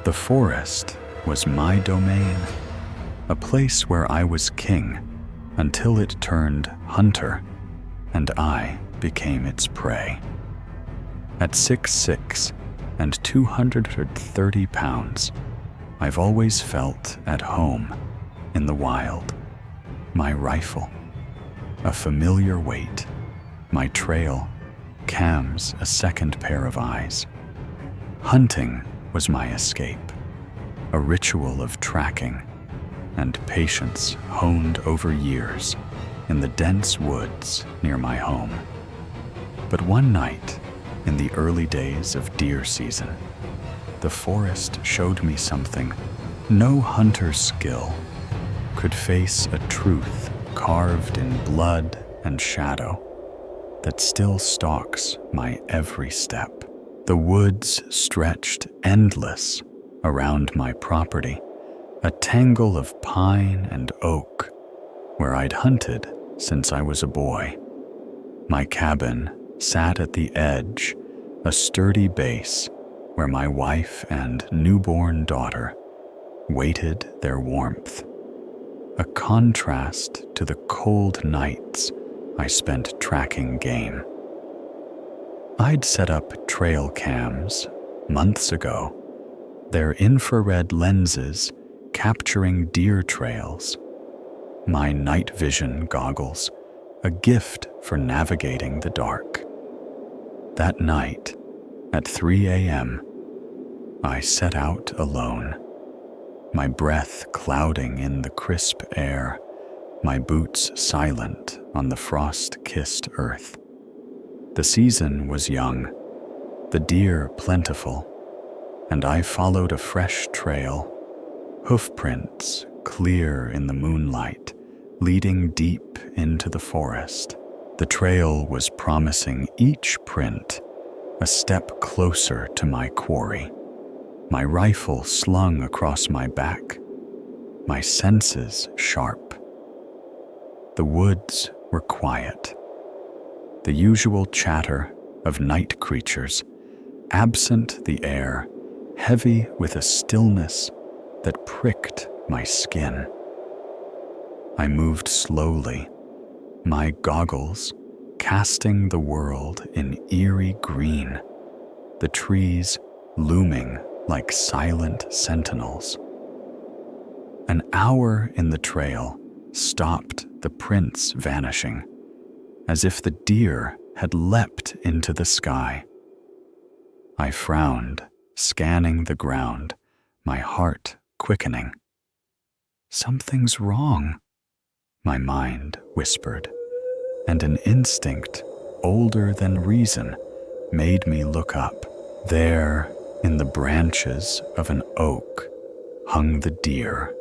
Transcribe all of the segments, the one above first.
The forest was my domain, a place where I was king until it turned hunter and I became its prey. At 6'6" and 230 pounds, I've always felt at home in the wild. My rifle, a familiar weight, my trail, Cam's a second pair of eyes. Hunting was my escape, a ritual of tracking and patience honed over years in the dense woods near my home. But one night, in the early days of deer season, the forest showed me something no hunter's skill could face, a truth carved in blood and shadow that still stalks my every step. The woods stretched endless around my property, a tangle of pine and oak where I'd hunted since I was a boy. My cabin sat at the edge, a sturdy base where my wife and newborn daughter waited their warmth, a contrast to the cold nights I spent tracking game. I'd set up trail cams months ago, their infrared lenses capturing deer trails, my night vision goggles, a gift for navigating the dark. That night, at 3 a.m., I set out alone, my breath clouding in the crisp air, my boots silent on the frost-kissed earth. The season was young, the deer plentiful, and I followed a fresh trail, hoofprints clear in the moonlight, leading deep into the forest. The trail was promising, each print a step closer to my quarry, my rifle slung across my back, my senses sharp. The woods were quiet, the usual chatter of night creatures, absent the air, heavy with a stillness that pricked my skin. I moved slowly, my goggles casting the world in eerie green, the trees looming like silent sentinels. An hour in the trail stopped the prints vanishing, as if the deer had leapt into the sky. I frowned, scanning the ground, my heart quickening. Something's wrong, my mind whispered, and an instinct older than reason made me look up. There, in the branches of an oak, hung the deer,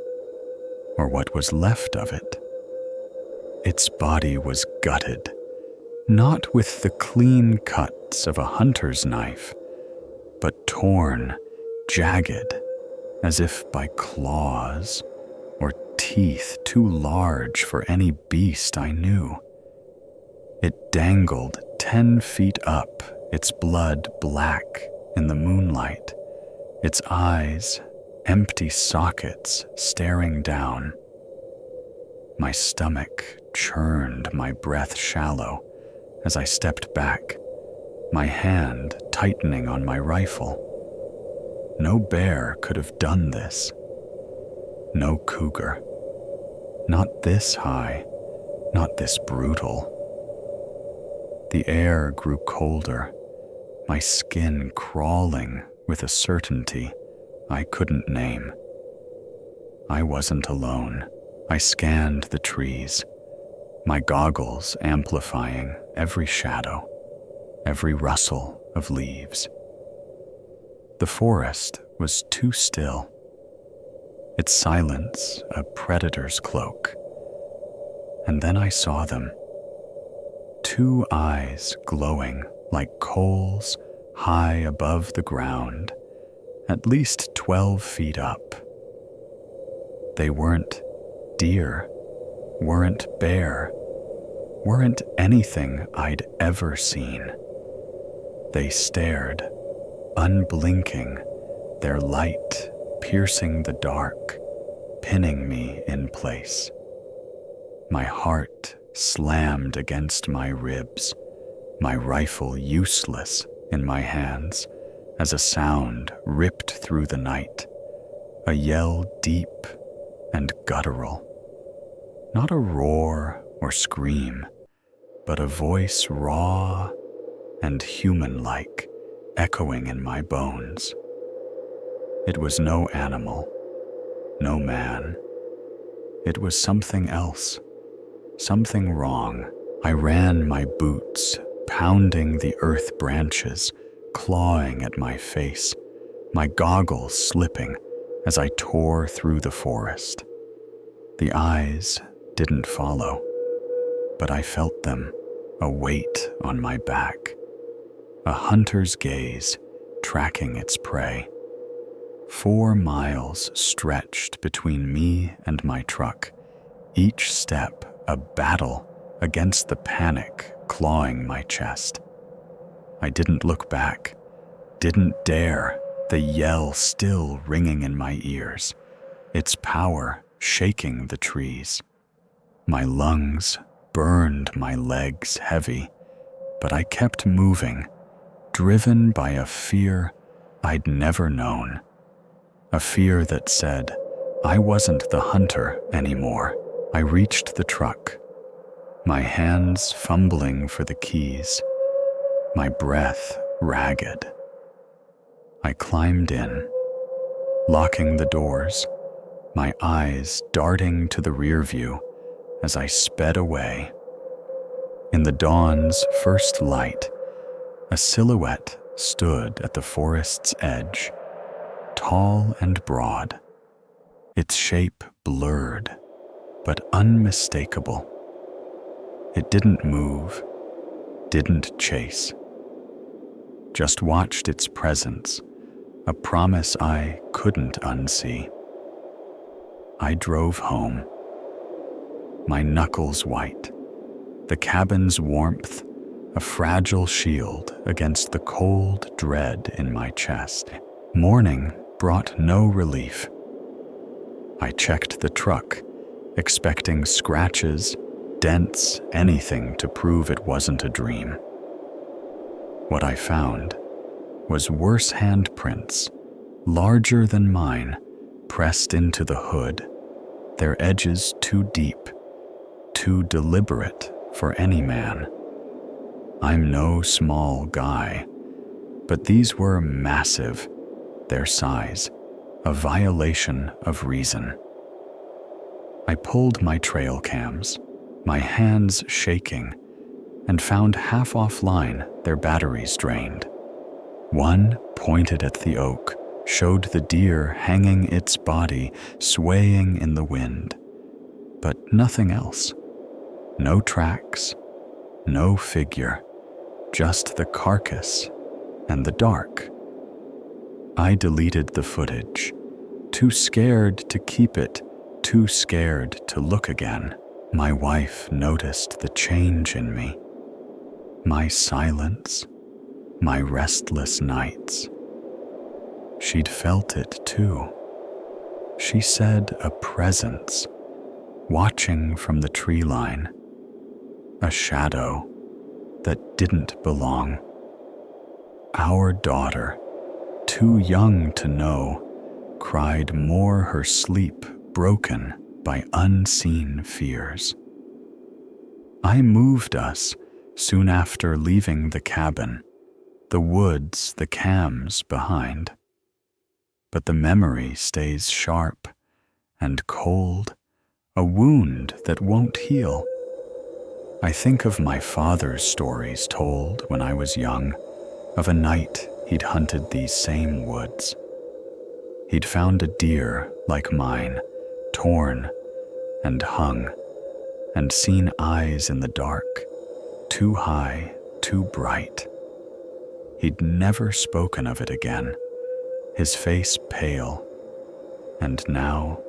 or what was left of it. Its body was gutted, not with the clean cuts of a hunter's knife, but torn, jagged, as if by claws or teeth too large for any beast I knew. It dangled 10 feet up, its blood black in the moonlight, its eyes empty sockets staring down. My stomach churned, my breath shallow, as I stepped back, my hand tightening on my rifle. No bear could have done this. No cougar. Not this high, not this brutal. The air grew colder, my skin crawling with a certainty I couldn't name. I wasn't alone. I scanned the trees, my goggles amplifying every shadow, every rustle of leaves. The forest was too still, its silence a predator's cloak. And then I saw them, 2 eyes glowing like coals high above the ground, at least 12 feet up. They weren't deer, weren't bear, weren't anything I'd ever seen. They stared, unblinking, their light piercing the dark, pinning me in place. My heart slammed against my ribs, my rifle useless in my hands, as a sound ripped through the night, a yell deep and guttural. Not a roar or scream, but a voice raw and human-like, echoing in my bones. It was no animal, no man. It was something else, something wrong. I ran my boots, pounding the earth branches, clawing at my face, my goggles slipping as I tore through the forest. The eyes didn't follow, but I felt them, a weight on my back, a hunter's gaze tracking its prey. 4 miles stretched between me and my truck, each step a battle against the panic clawing my chest. I didn't look back, didn't dare, the yell still ringing in my ears, its power shaking the trees. My lungs burned my legs heavy, but I kept moving, driven by a fear I'd never known. A fear that said I wasn't the hunter anymore. I reached the truck, my hands fumbling for the keys, my breath ragged. I climbed in, locking the doors, my eyes darting to the rear view as I sped away. In the dawn's first light, a silhouette stood at the forest's edge, tall and broad, its shape blurred but unmistakable. It didn't move, didn't chase, just watched its presence, a promise I couldn't unsee. I drove home, my knuckles white, the cabin's warmth a fragile shield against the cold dread in my chest. Morning brought no relief. I checked the truck, expecting scratches, dents, anything to prove it wasn't a dream. What I found was worse handprints, larger than mine, pressed into the hood, their edges too deep, too deliberate for any man. I'm no small guy, but these were massive, their size, a violation of reason. I pulled my trail cams, my hands shaking, and found half offline their batteries drained. One pointed at the oak, showed the deer hanging its body, swaying in the wind, but nothing else. No tracks, no figure, just the carcass and the dark. I deleted the footage, too scared to keep it, too scared to look again. My wife noticed the change in me, my silence, my restless nights. She'd felt it too. She said a presence, watching from the tree line, a shadow that didn't belong. Our daughter, too young to know, cried more her sleep broken by unseen fears. I moved us soon after leaving the cabin, the woods, the cams behind. But the memory stays sharp and cold, a wound that won't heal. I think of my father's stories told when I was young, of a night he'd hunted these same woods. He'd found a deer like mine, torn and hung, and seen eyes in the dark, too high, too bright. He'd never spoken of it again, his face pale, and now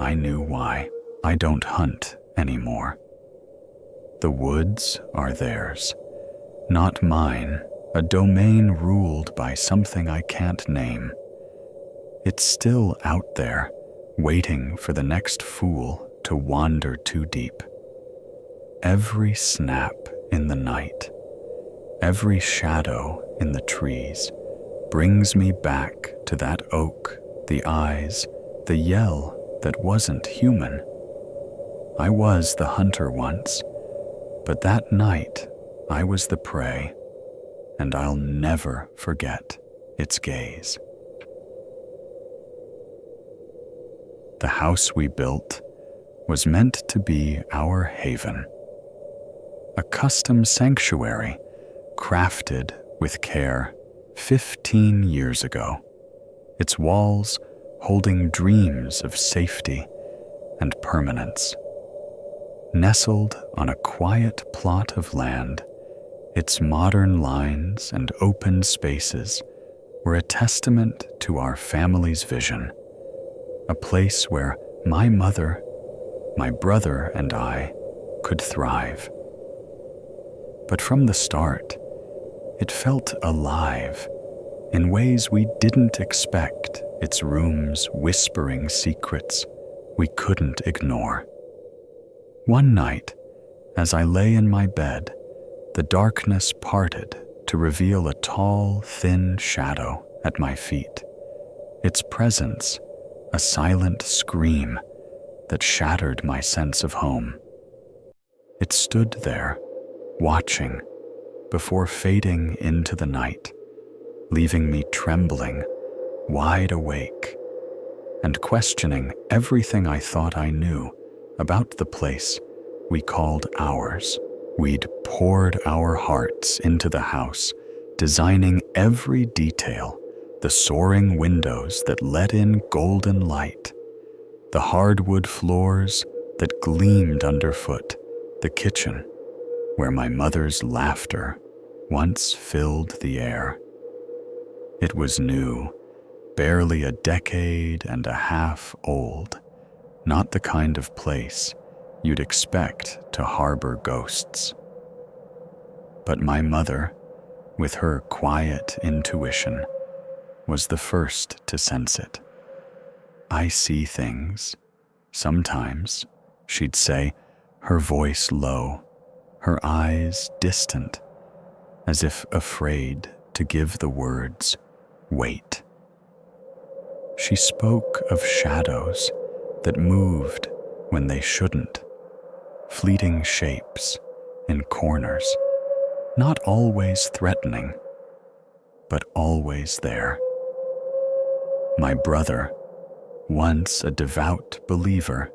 I knew why. I don't hunt anymore. The woods are theirs, not mine, a domain ruled by something I can't name. It's still out there, waiting for the next fool to wander too deep. Every snap in the night, every shadow in the trees brings me back to that oak, the eyes, the yell that wasn't human. I was the hunter once, but that night I was the prey, and I'll never forget its gaze. The house we built was meant to be our haven, a custom sanctuary crafted with care 15 years ago, its walls holding dreams of safety and permanence. Nestled on a quiet plot of land, its modern lines and open spaces were a testament to our family's vision, a place where my mother, my brother, and I could thrive. But from the start, it felt alive in ways we didn't expect, its rooms whispering secrets we couldn't ignore. One night, as I lay in my bed, the darkness parted to reveal a tall, thin shadow at my feet, its presence a silent scream that shattered my sense of home. It stood there, watching, before fading into the night, leaving me trembling, wide awake, and questioning everything I thought I knew about the place we called ours. We'd poured our hearts into the house, designing every detail, the soaring windows that let in golden light, the hardwood floors that gleamed underfoot, the kitchen where my mother's laughter once filled the air. It was new, barely a decade and a half old, not the kind of place you'd expect to harbor ghosts. But my mother, with her quiet intuition, was the first to sense it. "I see things. Sometimes," she'd say, her voice low, her eyes distant, as if afraid to give the words, "Wait." She spoke of shadows that moved when they shouldn't, fleeting shapes in corners, not always threatening, but always there. My brother, once a devout believer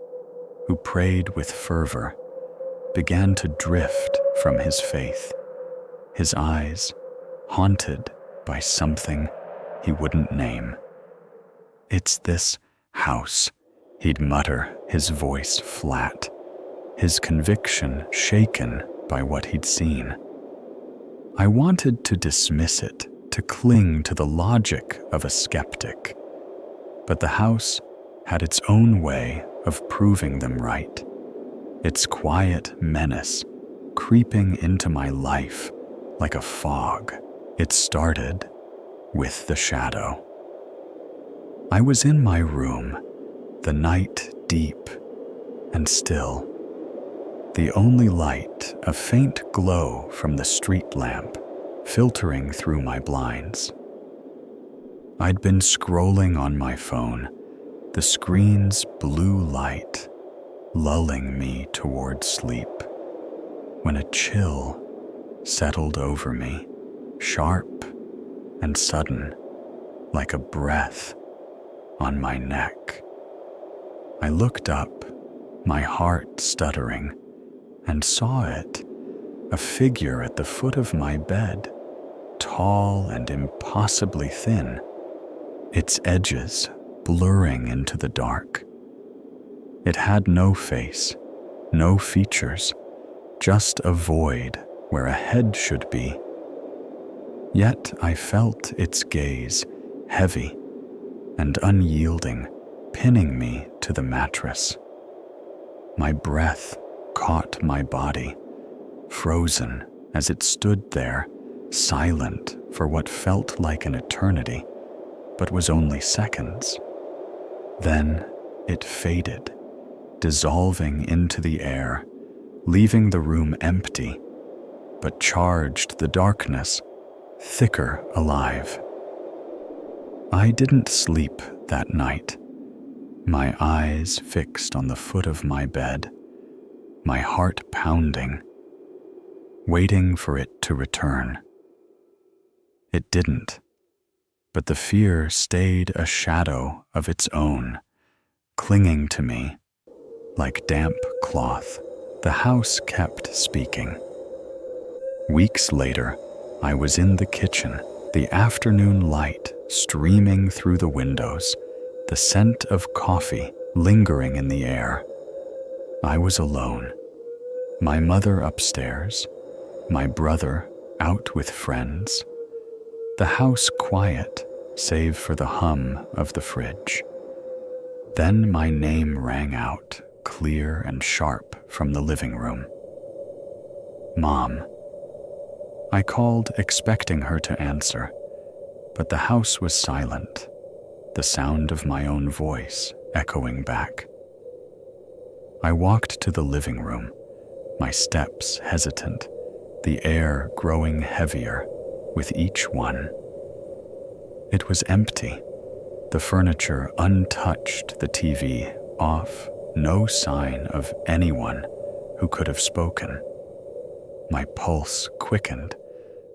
who prayed with fervor, began to drift from his faith, his eyes haunted by something he wouldn't name. "It's this house," he'd mutter, his voice flat, his conviction shaken by what he'd seen. I wanted to dismiss it, to cling to the logic of a skeptic, but the house had its own way of proving them right, its quiet menace creeping into my life like a fog. It started with the shadow. I was in my room, the night deep and still. The only light, a faint glow from the street lamp, filtering through my blinds. I'd been scrolling on my phone, the screen's blue light lulling me toward sleep, when a chill settled over me, sharp and sudden, like a breath on my neck. I looked up, my heart stuttering, and saw it, a figure at the foot of my bed, tall and impossibly thin, its edges blurring into the dark. It had no face, no features, just a void where a head should be. Yet I felt its gaze, heavy and unyielding, pinning me to the mattress. My breath caught my body, frozen as it stood there, silent for what felt like an eternity, but was only seconds. Then it faded, dissolving into the air, leaving the room empty, but charged the darkness, thicker alive. I didn't sleep that night, my eyes fixed on the foot of my bed, my heart pounding, waiting for it to return. It didn't, but the fear stayed a shadow of its own, clinging to me like damp cloth. The house kept speaking. Weeks later, I was in the kitchen, the afternoon light streaming through the windows, the scent of coffee lingering in the air. I was alone. My mother upstairs, my brother out with friends. The house quiet, save for the hum of the fridge. Then my name rang out, clear and sharp from the living room. Mom. I called, expecting her to answer, but the house was silent, the sound of my own voice echoing back. I walked to the living room, my steps hesitant, the air growing heavier with each one. It was empty, the furniture untouched, the TV off, no sign of anyone who could have spoken. My pulse quickened,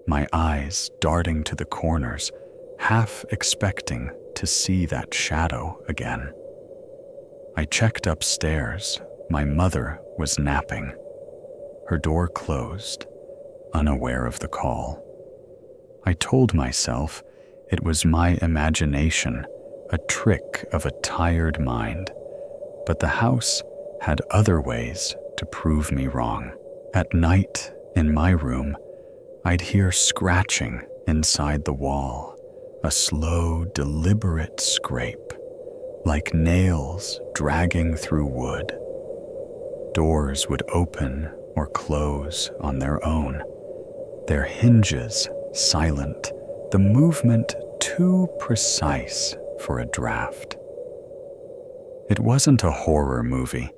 my eyes darting to the corners, half expecting to see that shadow again. I checked upstairs. My mother was napping, her door closed, unaware of the call. I told myself it was my imagination, a trick of a tired mind, but the house had other ways to prove me wrong. At night, in my room, I'd hear scratching inside the wall, a slow, deliberate scrape, like nails dragging through wood. Doors would open or close on their own, their hinges silent, the movement too precise for a draft. It wasn't a horror movie,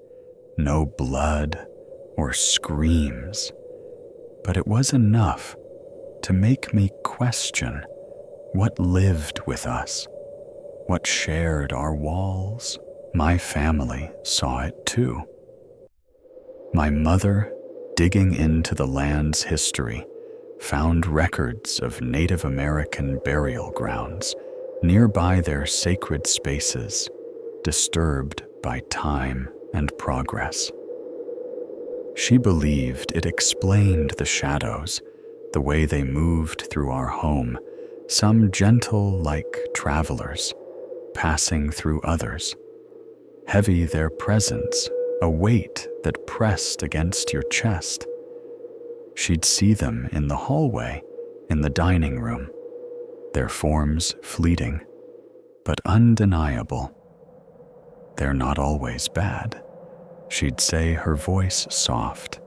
no blood or screams, but it was enough to make me question what lived with us, what shared our walls. My family saw it too. My mother, digging into the land's history, found records of Native American burial grounds nearby their sacred spaces, disturbed by time and progress. She believed it explained the shadows, the way they moved through our home, some gentle like travelers, passing through others. Heavy their presence, a weight that pressed against your chest. She'd see them in the hallway, in the dining room, their forms fleeting, but undeniable. They're not always bad, she'd say, her voice soft,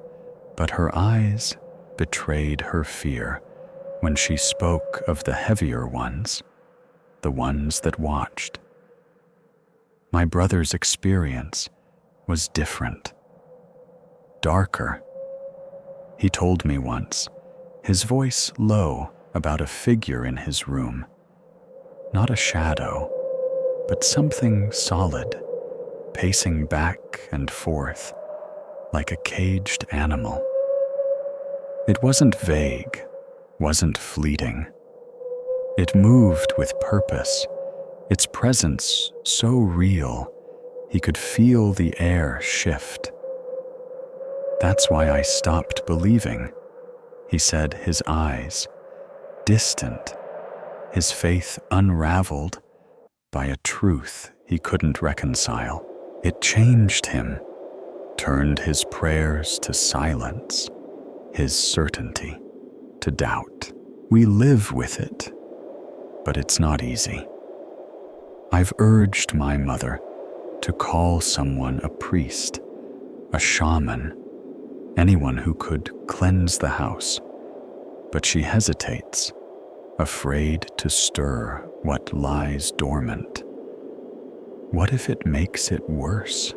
but her eyes betrayed her fear when she spoke of the heavier ones, the ones that watched. My brother's experience was different, darker. He told me once, his voice low, about a figure in his room. Not a shadow, but something solid, pacing back and forth like a caged animal. It wasn't vague, wasn't fleeting. It moved with purpose, its presence so real he could feel the air shift. That's why I stopped believing, he said, his eyes distant, his faith unraveled by a truth he couldn't reconcile. It changed him, turned his prayers to silence, his certainty to doubt. We live with it, but it's not easy. I've urged my mother to call someone a priest, a shaman, anyone who could cleanse the house, but she hesitates, afraid to stir what lies dormant. What if it makes it worse?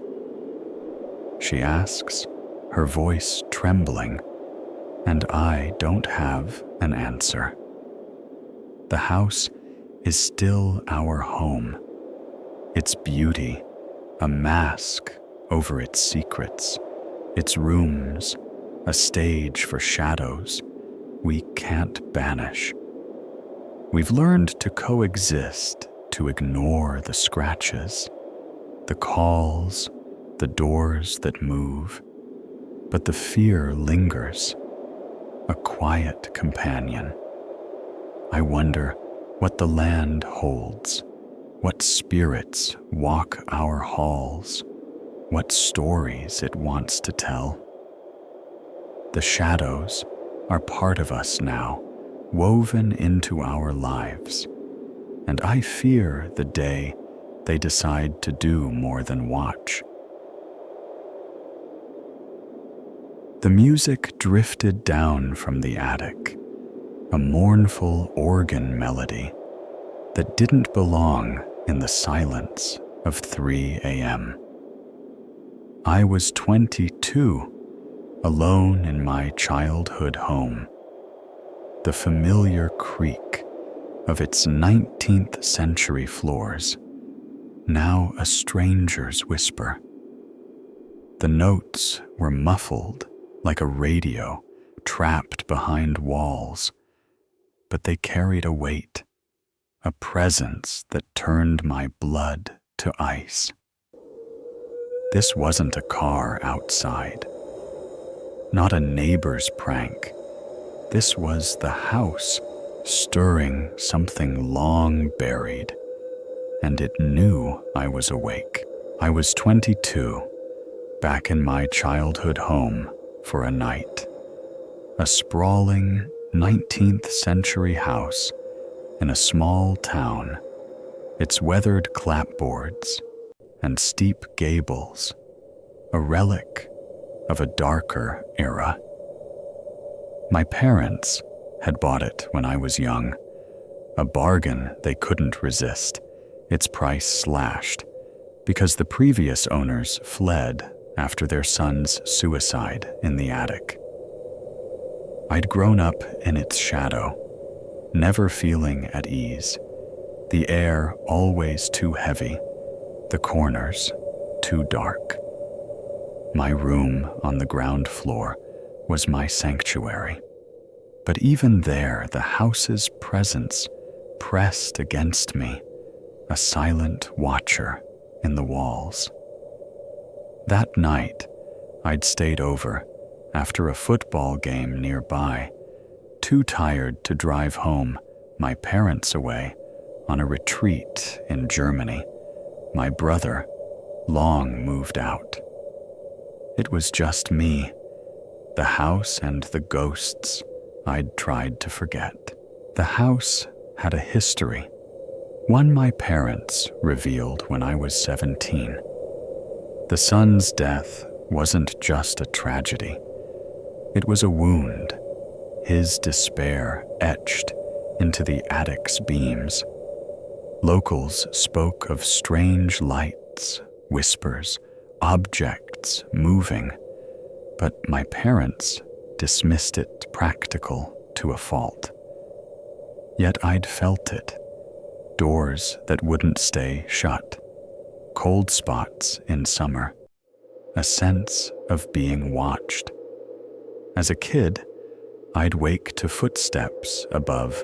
She asks, her voice trembling, and I don't have an answer. The house is still our home, its beauty a mask over its secrets, its rooms a stage for shadows we can't banish. We've learned to coexist, to ignore the scratches, the calls, the doors that move, but the fear lingers, a quiet companion. I wonder what the land holds, what spirits walk our halls, what stories it wants to tell. The shadows are part of us now, woven into our lives, and I fear the day they decide to do more than watch. The music drifted down from the attic, a mournful organ melody that didn't belong in the silence of 3 a.m. I was 22, alone in my childhood home. The familiar creak of its 19th century floors, now a stranger's whisper. The notes were muffled like a radio trapped behind walls, but they carried a weight, a presence that turned my blood to ice. This wasn't a car outside, not a neighbor's prank. This was the house stirring something long buried, and it knew I was awake. I was 22, back in my childhood home for a night. A sprawling 19th century house in a small town, its weathered clapboards and steep gables, a relic of a darker era. My parents had bought it when I was young, a bargain they couldn't resist, its price slashed, because the previous owners fled after their son's suicide in the attic. I'd grown up in its shadow, never feeling at ease, the air always too heavy, the corners too dark. My room on the ground floor was my sanctuary, but even there the house's presence pressed against me, a silent watcher in the walls. That night, I'd stayed over after a football game nearby, too tired to drive home, my parents away on a retreat in Germany. My brother long moved out. It was just me, the house and the ghosts I'd tried to forget. The house had a history, one my parents revealed when I was 17. The son's death wasn't just a tragedy. It was a wound, his despair etched into the attic's beams. Locals spoke of strange lights, whispers, objects moving, but my parents dismissed it practical to a fault. Yet I'd felt it, doors that wouldn't stay shut, cold spots in summer, a sense of being watched. As a kid, I'd wake to footsteps above,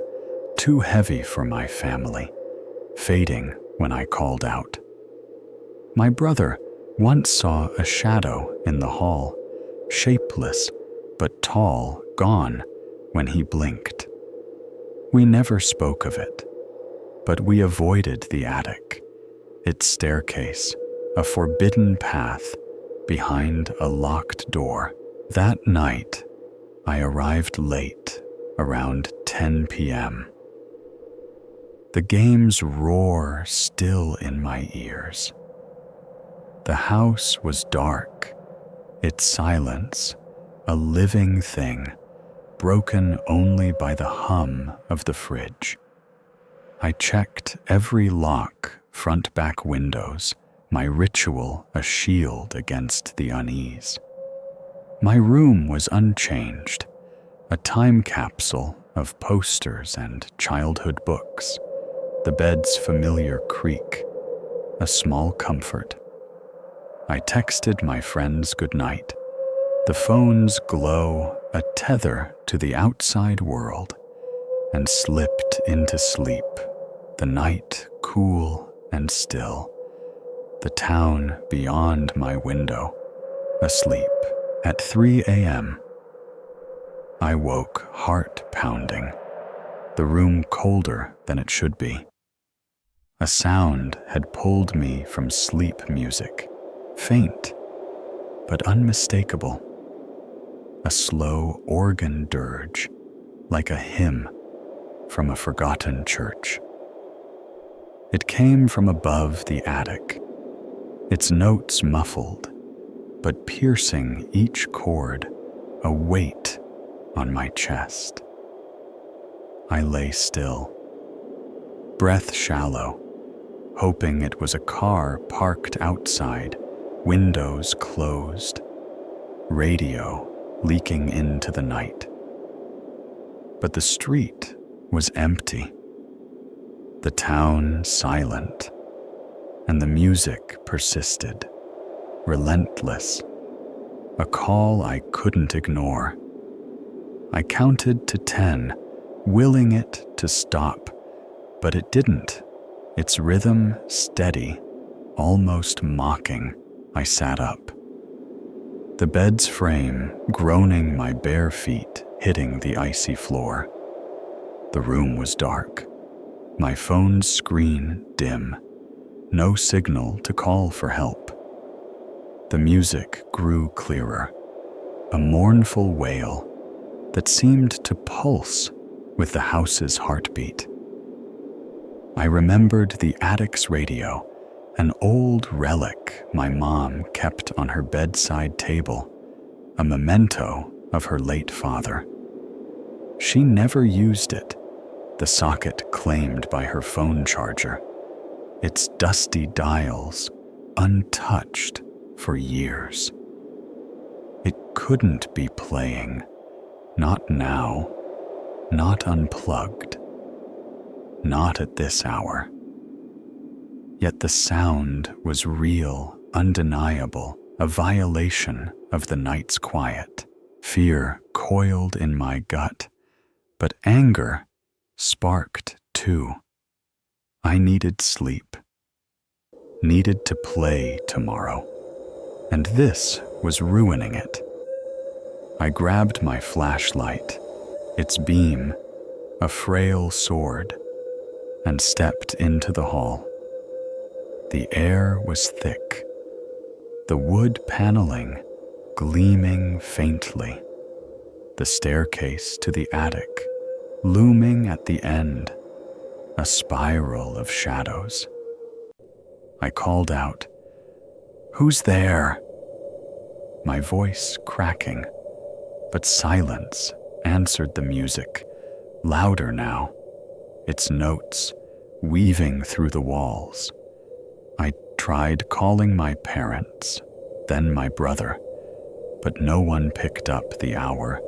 too heavy for my family, fading when I called out. My brother once saw a shadow in the hall, shapeless but tall, gone when he blinked. We never spoke of it, but we avoided the attic, its staircase, a forbidden path behind a locked door. That night, I arrived late, around 10 p.m. The game's roar still in my ears. The house was dark, its silence a living thing, broken only by the hum of the fridge. I checked every lock, front-back windows, my ritual a shield against the unease. My room was unchanged, a time capsule of posters and childhood books, the bed's familiar creak, a small comfort. I texted my friends goodnight, the phone's glow a tether to the outside world, and slipped into sleep, the night cool and still, the town beyond my window, asleep. At 3 a.m., I woke heart pounding, the room colder than it should be. A sound had pulled me from sleep music, faint but unmistakable. A slow organ dirge, like a hymn from a forgotten church. It came from above the attic, its notes muffled, but piercing each chord, a weight on my chest. I lay still, breath shallow, hoping it was a car parked outside, windows closed, radio leaking into the night. But the street was empty, the town silent, and the music persisted, relentless, a call I couldn't ignore. I counted to 10, willing it to stop, but it didn't, its rhythm steady, almost mocking. I sat up, the bed's frame groaning my bare feet hitting the icy floor. The room was dark, my phone's screen dim, no signal to call for help. The music grew clearer, a mournful wail that seemed to pulse with the house's heartbeat. I remembered the attic's radio, an old relic my mom kept on her bedside table, a memento of her late father. She never used it, the socket claimed by her phone charger, its dusty dials untouched for years. It couldn't be playing, not now, not unplugged, not at this hour. Yet the sound was real, undeniable, a violation of the night's quiet. Fear coiled in my gut, but anger sparked too. I needed sleep, needed to play tomorrow, and this was ruining it. I grabbed my flashlight, its beam, a frail sword, and stepped into the hall. The air was thick, the wood paneling gleaming faintly, the staircase to the attic looming at the end, a spiral of shadows. I called out, "Who's there?" My voice cracking, but silence answered the music, louder now, its notes weaving through the walls. I tried calling my parents, then my brother, but no one picked up the hour,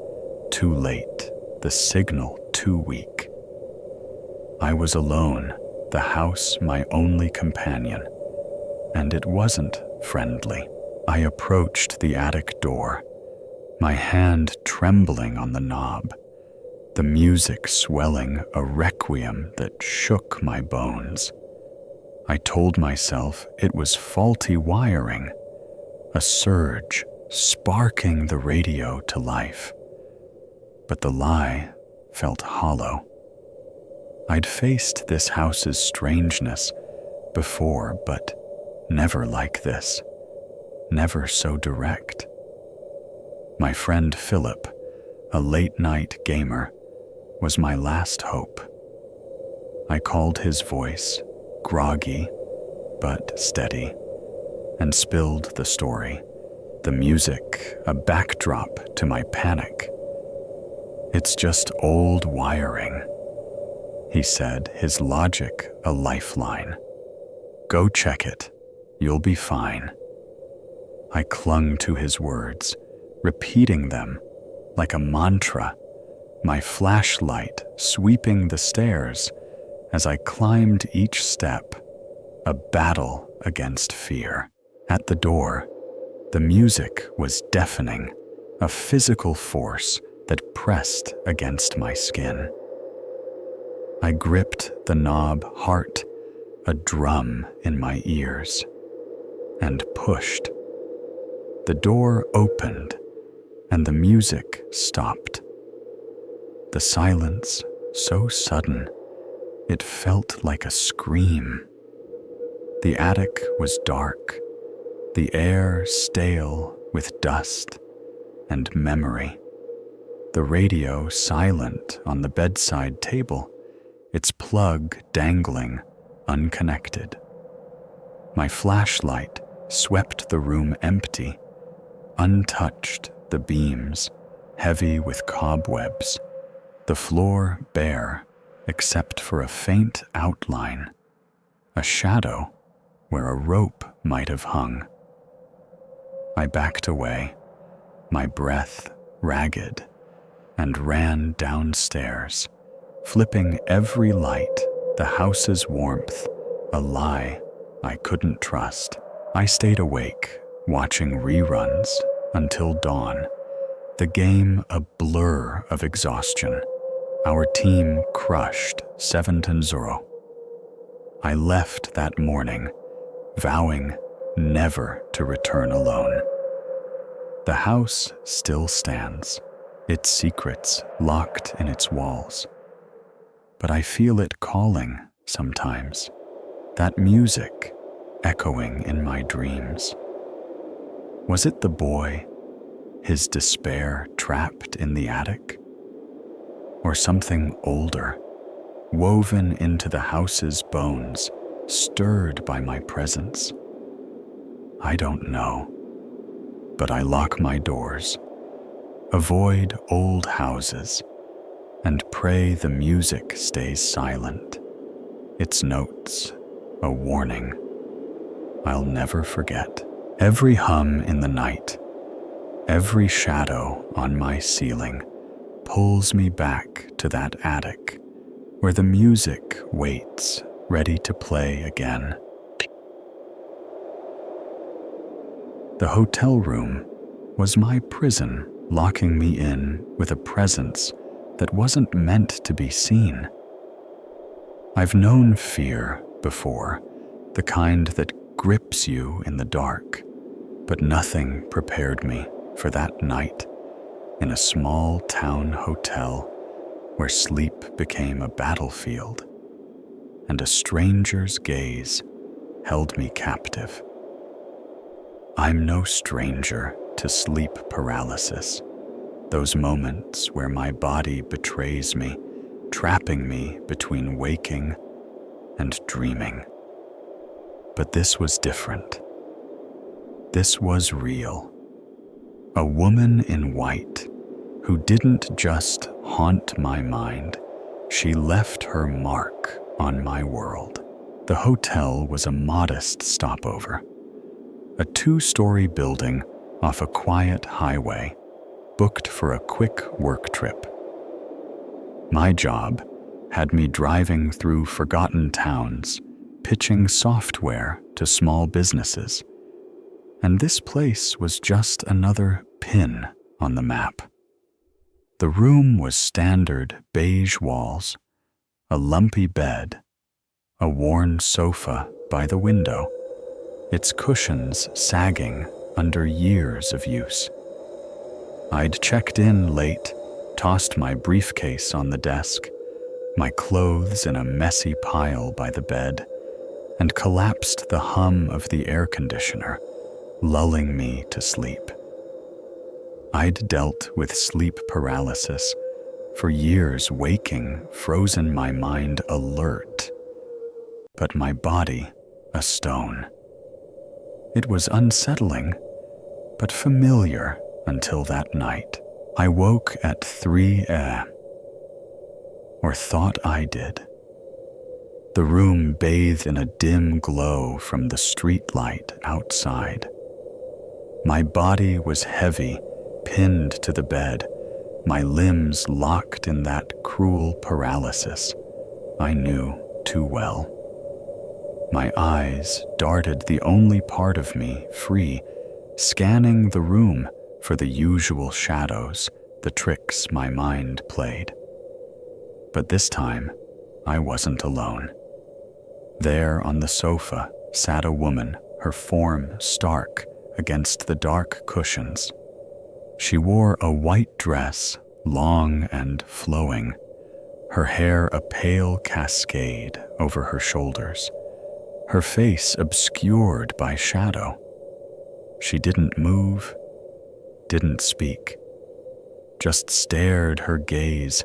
too late, the signal too weak. I was alone, the house my only companion, and it wasn't friendly. I approached the attic door, my hand trembling on the knob, the music swelling a requiem that shook my bones. I told myself it was faulty wiring, a surge sparking the radio to life. But the lie felt hollow. I'd faced this house's strangeness before, but never like this, never so direct. My friend Philip, a late-night gamer, was my last hope. I called his voice, groggy but steady, and spilled the story, the music a backdrop to my panic. "It's just old wiring," he said, his logic a lifeline. "Go check it. You'll be fine." I clung to his words, repeating them like a mantra, my flashlight sweeping the stairs as I climbed each step, a battle against fear. At the door, the music was deafening, a physical force that pressed against my skin. I gripped the knob hard, a drum in my ears, and pushed. The door opened, and the music stopped. The silence, so sudden, it felt like a scream. The attic was dark, the air stale with dust and memory. The radio silent on the bedside table, its plug dangling, unconnected. My flashlight swept the room empty, untouched the beams, heavy with cobwebs, the floor bare except for a faint outline, a shadow where a rope might have hung. I backed away, my breath ragged, and ran downstairs, flipping every light, the house's warmth, a lie I couldn't trust. I stayed awake, watching reruns until dawn, the game a blur of exhaustion, our team crushed 7-0. I left that morning, vowing never to return alone. The house still stands, its secrets locked in its walls. But I feel it calling sometimes, that music echoing in my dreams. Was it the boy, his despair trapped in the attic? Or something older, woven into the house's bones, stirred by my presence? I don't know, but I lock my doors, avoid old houses, and pray the music stays silent, its notes a warning I'll never forget. Every hum in the night, every shadow on my ceiling pulls me back to that attic where the music waits, ready to play again. The hotel room was my prison, locking me in with a presence that wasn't meant to be seen. I've known fear before, the kind that grips you in the dark, but nothing prepared me for that night in a small town hotel where sleep became a battlefield and a stranger's gaze held me captive. I'm no stranger to sleep paralysis, those moments where my body betrays me, trapping me between waking and dreaming. But this was different. This was real. A woman in white who didn't just haunt my mind, she left her mark on my world. The hotel was a modest stopover, a 2-story building off a quiet highway, booked for a quick work trip. My job had me driving through forgotten towns, pitching software to small businesses. And this place was just another pin on the map. The room was standard beige walls, a lumpy bed, a worn sofa by the window, its cushions sagging under years of use. I'd checked in late, tossed my briefcase on the desk, my clothes in a messy pile by the bed, and collapsed the hum of the air conditioner, lulling me to sleep. I'd dealt with sleep paralysis for years, waking, frozen, my mind alert, but my body a stone. It was unsettling, but familiar until that night. I woke at 3 a.m., or thought I did. The room bathed in a dim glow from the street light outside. My body was heavy, pinned to the bed, my limbs locked in that cruel paralysis I knew too well. My eyes darted the only part of me free, scanning the room for the usual shadows, the tricks my mind played. But this time, I wasn't alone. There on the sofa sat a woman, her form stark against the dark cushions. She wore a white dress, long and flowing, her hair a pale cascade over her shoulders, her face obscured by shadow. She didn't move, didn't speak, just stared, her gaze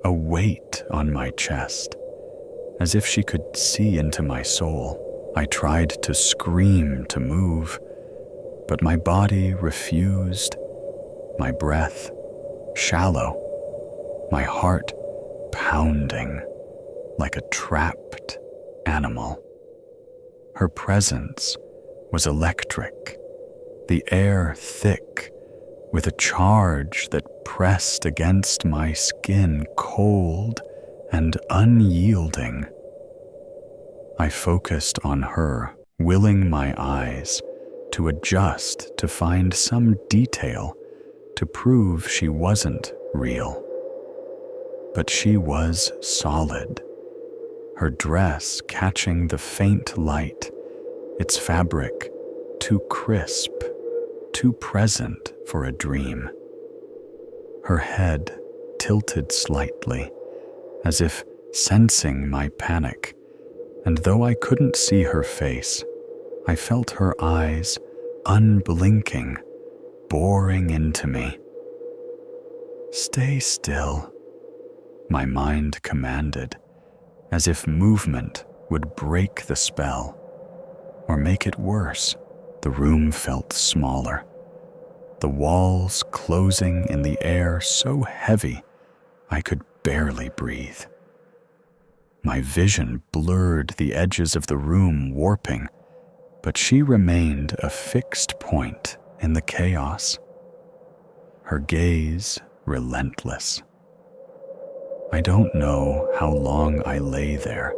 a weight on my chest, as if she could see into my soul. I tried to scream, to move, but my body refused, my breath shallow, my heart pounding like a trapped animal. Her presence was electric, the air thick, with a charge that pressed against my skin, cold and unyielding. I focused on her, willing my eyes to adjust, to find some detail, to prove she wasn't real. But she was solid, her dress catching the faint light, its fabric too crisp, too present for a dream. Her head tilted slightly, as if sensing my panic, and though I couldn't see her face, I felt her eyes, unblinking, boring into me. "Stay still," my mind commanded, as if movement would break the spell, or make it worse. The room felt smaller, the walls closing in the air so heavy I could barely breathe. My vision blurred, the edges of the room warping, but she remained a fixed point in the chaos, her gaze relentless. I don't know how long I lay there,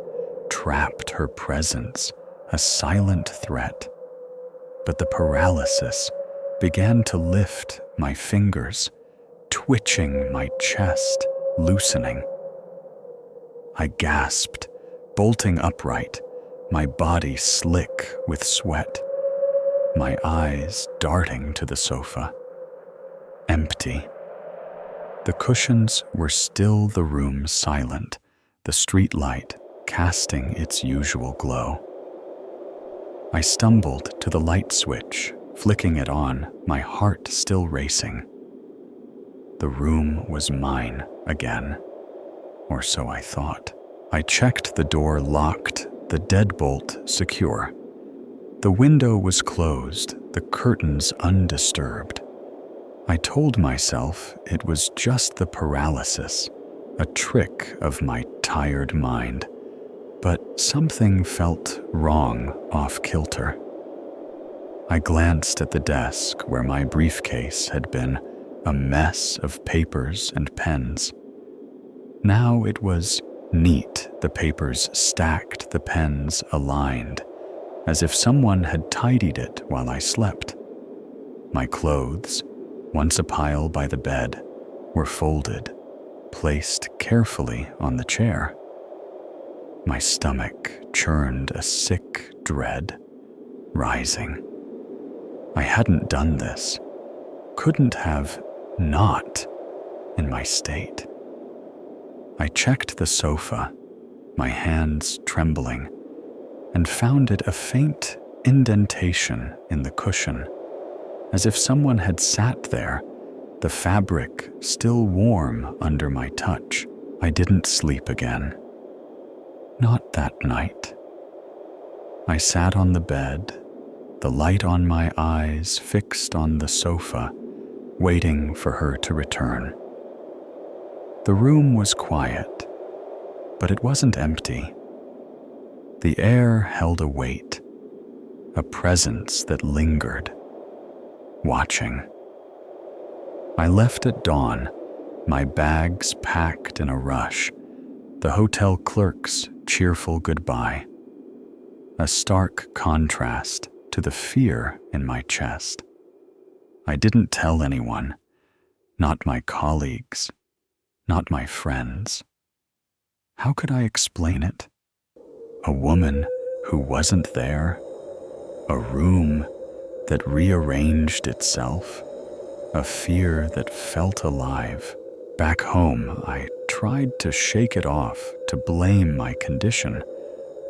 trapped, her presence a silent threat, but the paralysis began to lift my fingers, twitching my chest, loosening. I gasped, bolting upright, my body slick with sweat, my eyes darting to the sofa. Empty. The cushions were still, the room silent, the street light casting its usual glow. I stumbled to the light switch, flicking it on, my heart still racing. The room was mine again, or so I thought. I checked the door locked, the deadbolt secure. The window was closed, the curtains undisturbed. I told myself it was just the paralysis, a trick of my tired mind. But something felt wrong, off kilter. I glanced at the desk where my briefcase had been, a mess of papers and pens. Now it was neat, the papers stacked, the pens aligned, as if someone had tidied it while I slept. My clothes, once a pile by the bed, were folded, placed carefully on the chair. My stomach churned, a sick dread, rising. I hadn't done this, couldn't have not in my state. I checked the sofa, my hands trembling, and found it a faint indentation in the cushion, as if someone had sat there, the fabric still warm under my touch. I didn't sleep again. Not that night. I sat on the bed, the light on my eyes fixed on the sofa, waiting for her to return. The room was quiet, but it wasn't empty. The air held a weight, a presence that lingered, watching. I left at dawn, my bags packed in a rush, the hotel clerk's cheerful goodbye, a stark contrast to the fear in my chest. I didn't tell anyone, not my colleagues, not my friends. How could I explain it? A woman who wasn't there, a room that rearranged itself, a fear that felt alive. Back home, I tried to shake it off, to blame my condition,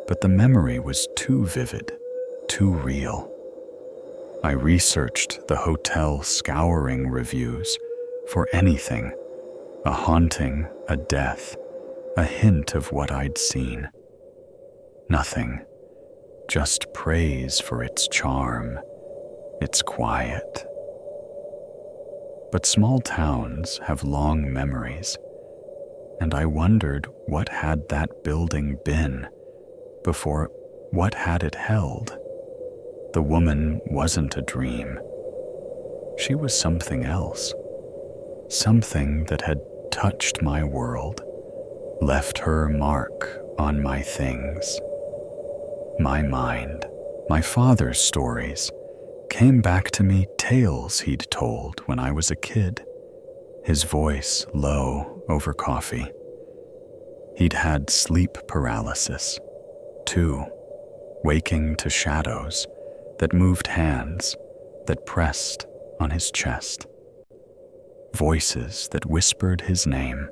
but the memory was too vivid, too real. I researched the hotel scouring reviews for anything, a haunting, a death, a hint of what I'd seen. Nothing, just praise for its charm, its quiet. But small towns have long memories, and I wondered what had that building been before, what had it held? The woman wasn't a dream. She was something else, something that had touched my world, left her mark on my things. My mind, my father's stories, came back to me, tales he'd told when I was a kid, his voice low over coffee. He'd had sleep paralysis, too, waking to shadows that moved hands, that pressed on his chest. Voices that whispered his name.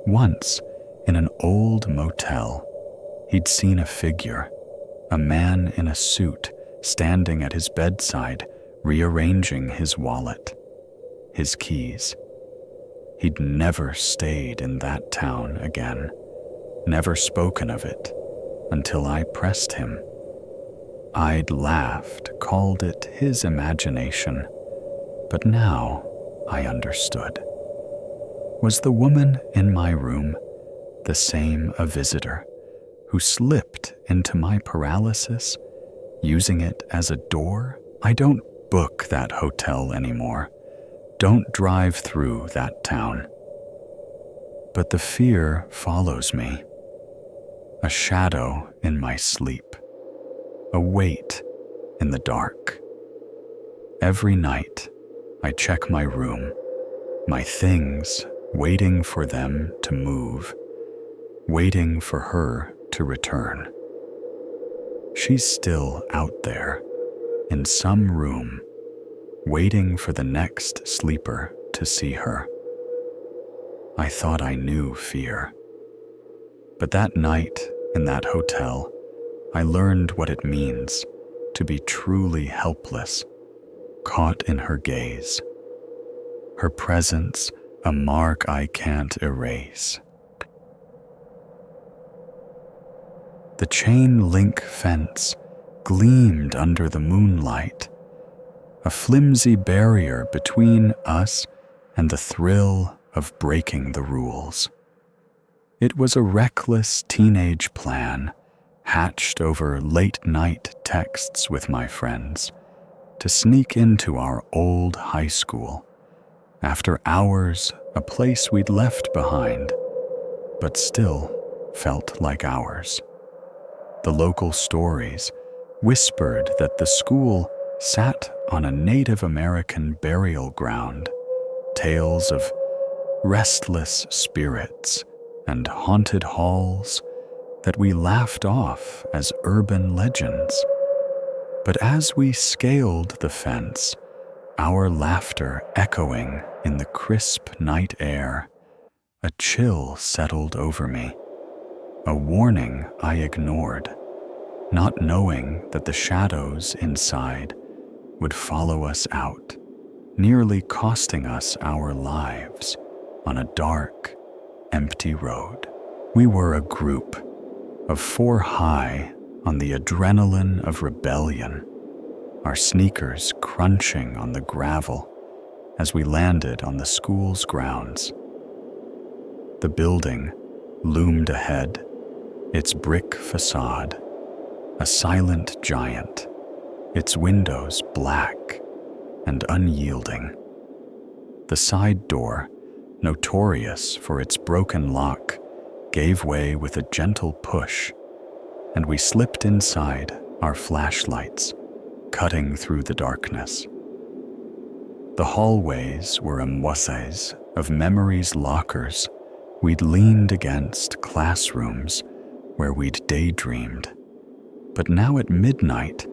Once, in an old motel, he'd seen a figure, a man in a suit, standing at his bedside, rearranging his wallet, his keys. He'd never stayed in that town again, never spoken of it, until I pressed him. I'd laughed, called it his imagination, but now I understood. Was the woman in my room the same a visitor who slipped into my paralysis, using it as a door? I don't book that hotel anymore, don't drive through that town. But the fear follows me, a shadow in my sleep, a weight in the dark. Every night, I check my room, my things waiting for them to move, waiting for her to return. She's still out there, in some room, waiting for the next sleeper to see her. I thought I knew fear. But that night in that hotel, I learned what it means to be truly helpless, caught in her gaze. Her presence, a mark I can't erase. The chain link fence gleamed under the moonlight, a flimsy barrier between us and the thrill of breaking the rules. It was a reckless teenage plan, hatched over late-night texts with my friends, to sneak into our old high school. After hours, a place we'd left behind, but still felt like ours. The local stories whispered that the school sat on a Native American burial ground, tales of restless spirits and haunted halls that we laughed off as urban legends. But as we scaled the fence, our laughter echoing in the crisp night air, a chill settled over me, a warning I ignored, not knowing that the shadows inside would follow us out, nearly costing us our lives on a dark, empty road. We were a group of 4 high on the adrenaline of rebellion, our sneakers crunching on the gravel, as we landed on the school's grounds. The building loomed ahead, its brick facade, a silent giant, its windows black and unyielding. The side door, notorious for its broken lock, gave way with a gentle push, and we slipped inside, our flashlights cutting through the darkness. The hallways were embossés of memories' lockers we'd leaned against, classrooms where we'd daydreamed. But now at midnight,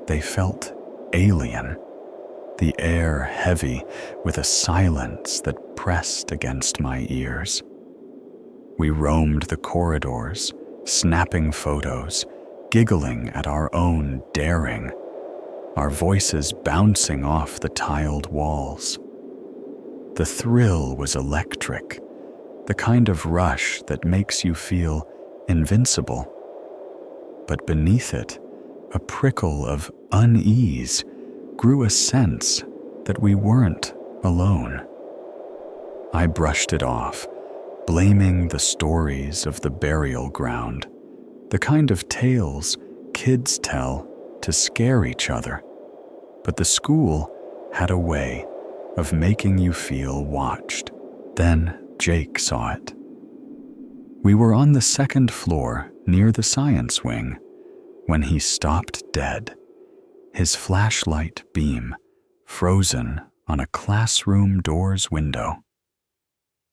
they felt alien, the air heavy with a silence that pressed against my ears. We roamed the corridors, snapping photos, giggling at our own daring, our voices bouncing off the tiled walls. The thrill was electric, the kind of rush that makes you feel invincible. But beneath it, a prickle of unease grew, a sense that we weren't alone. I brushed it off, blaming the stories of the burial ground, the kind of tales kids tell to scare each other. But the school had a way of making you feel watched. Then Jake saw it. We were on the second floor near the science wing when he stopped dead, his flashlight beam frozen on a classroom door's window.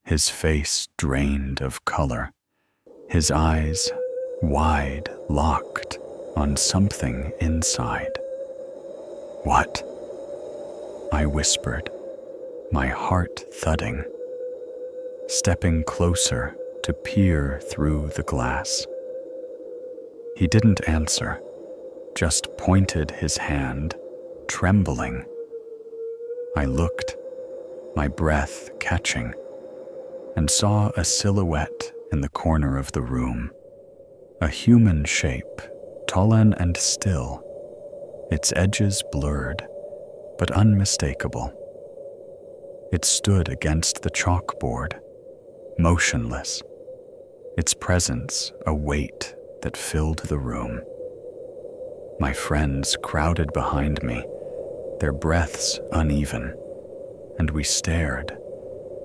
His face drained of color, his eyes wide, locked on something inside. "What?" I whispered, my heart thudding, stepping closer to peer through the glass. He didn't answer, just pointed his hand, trembling. I looked, my breath catching, and saw a silhouette in the corner of the room, a human shape, tall and still, its edges blurred, but unmistakable. It stood against the chalkboard, motionless, its presence a weight that filled the room. My friends crowded behind me, their breaths uneven, and we stared,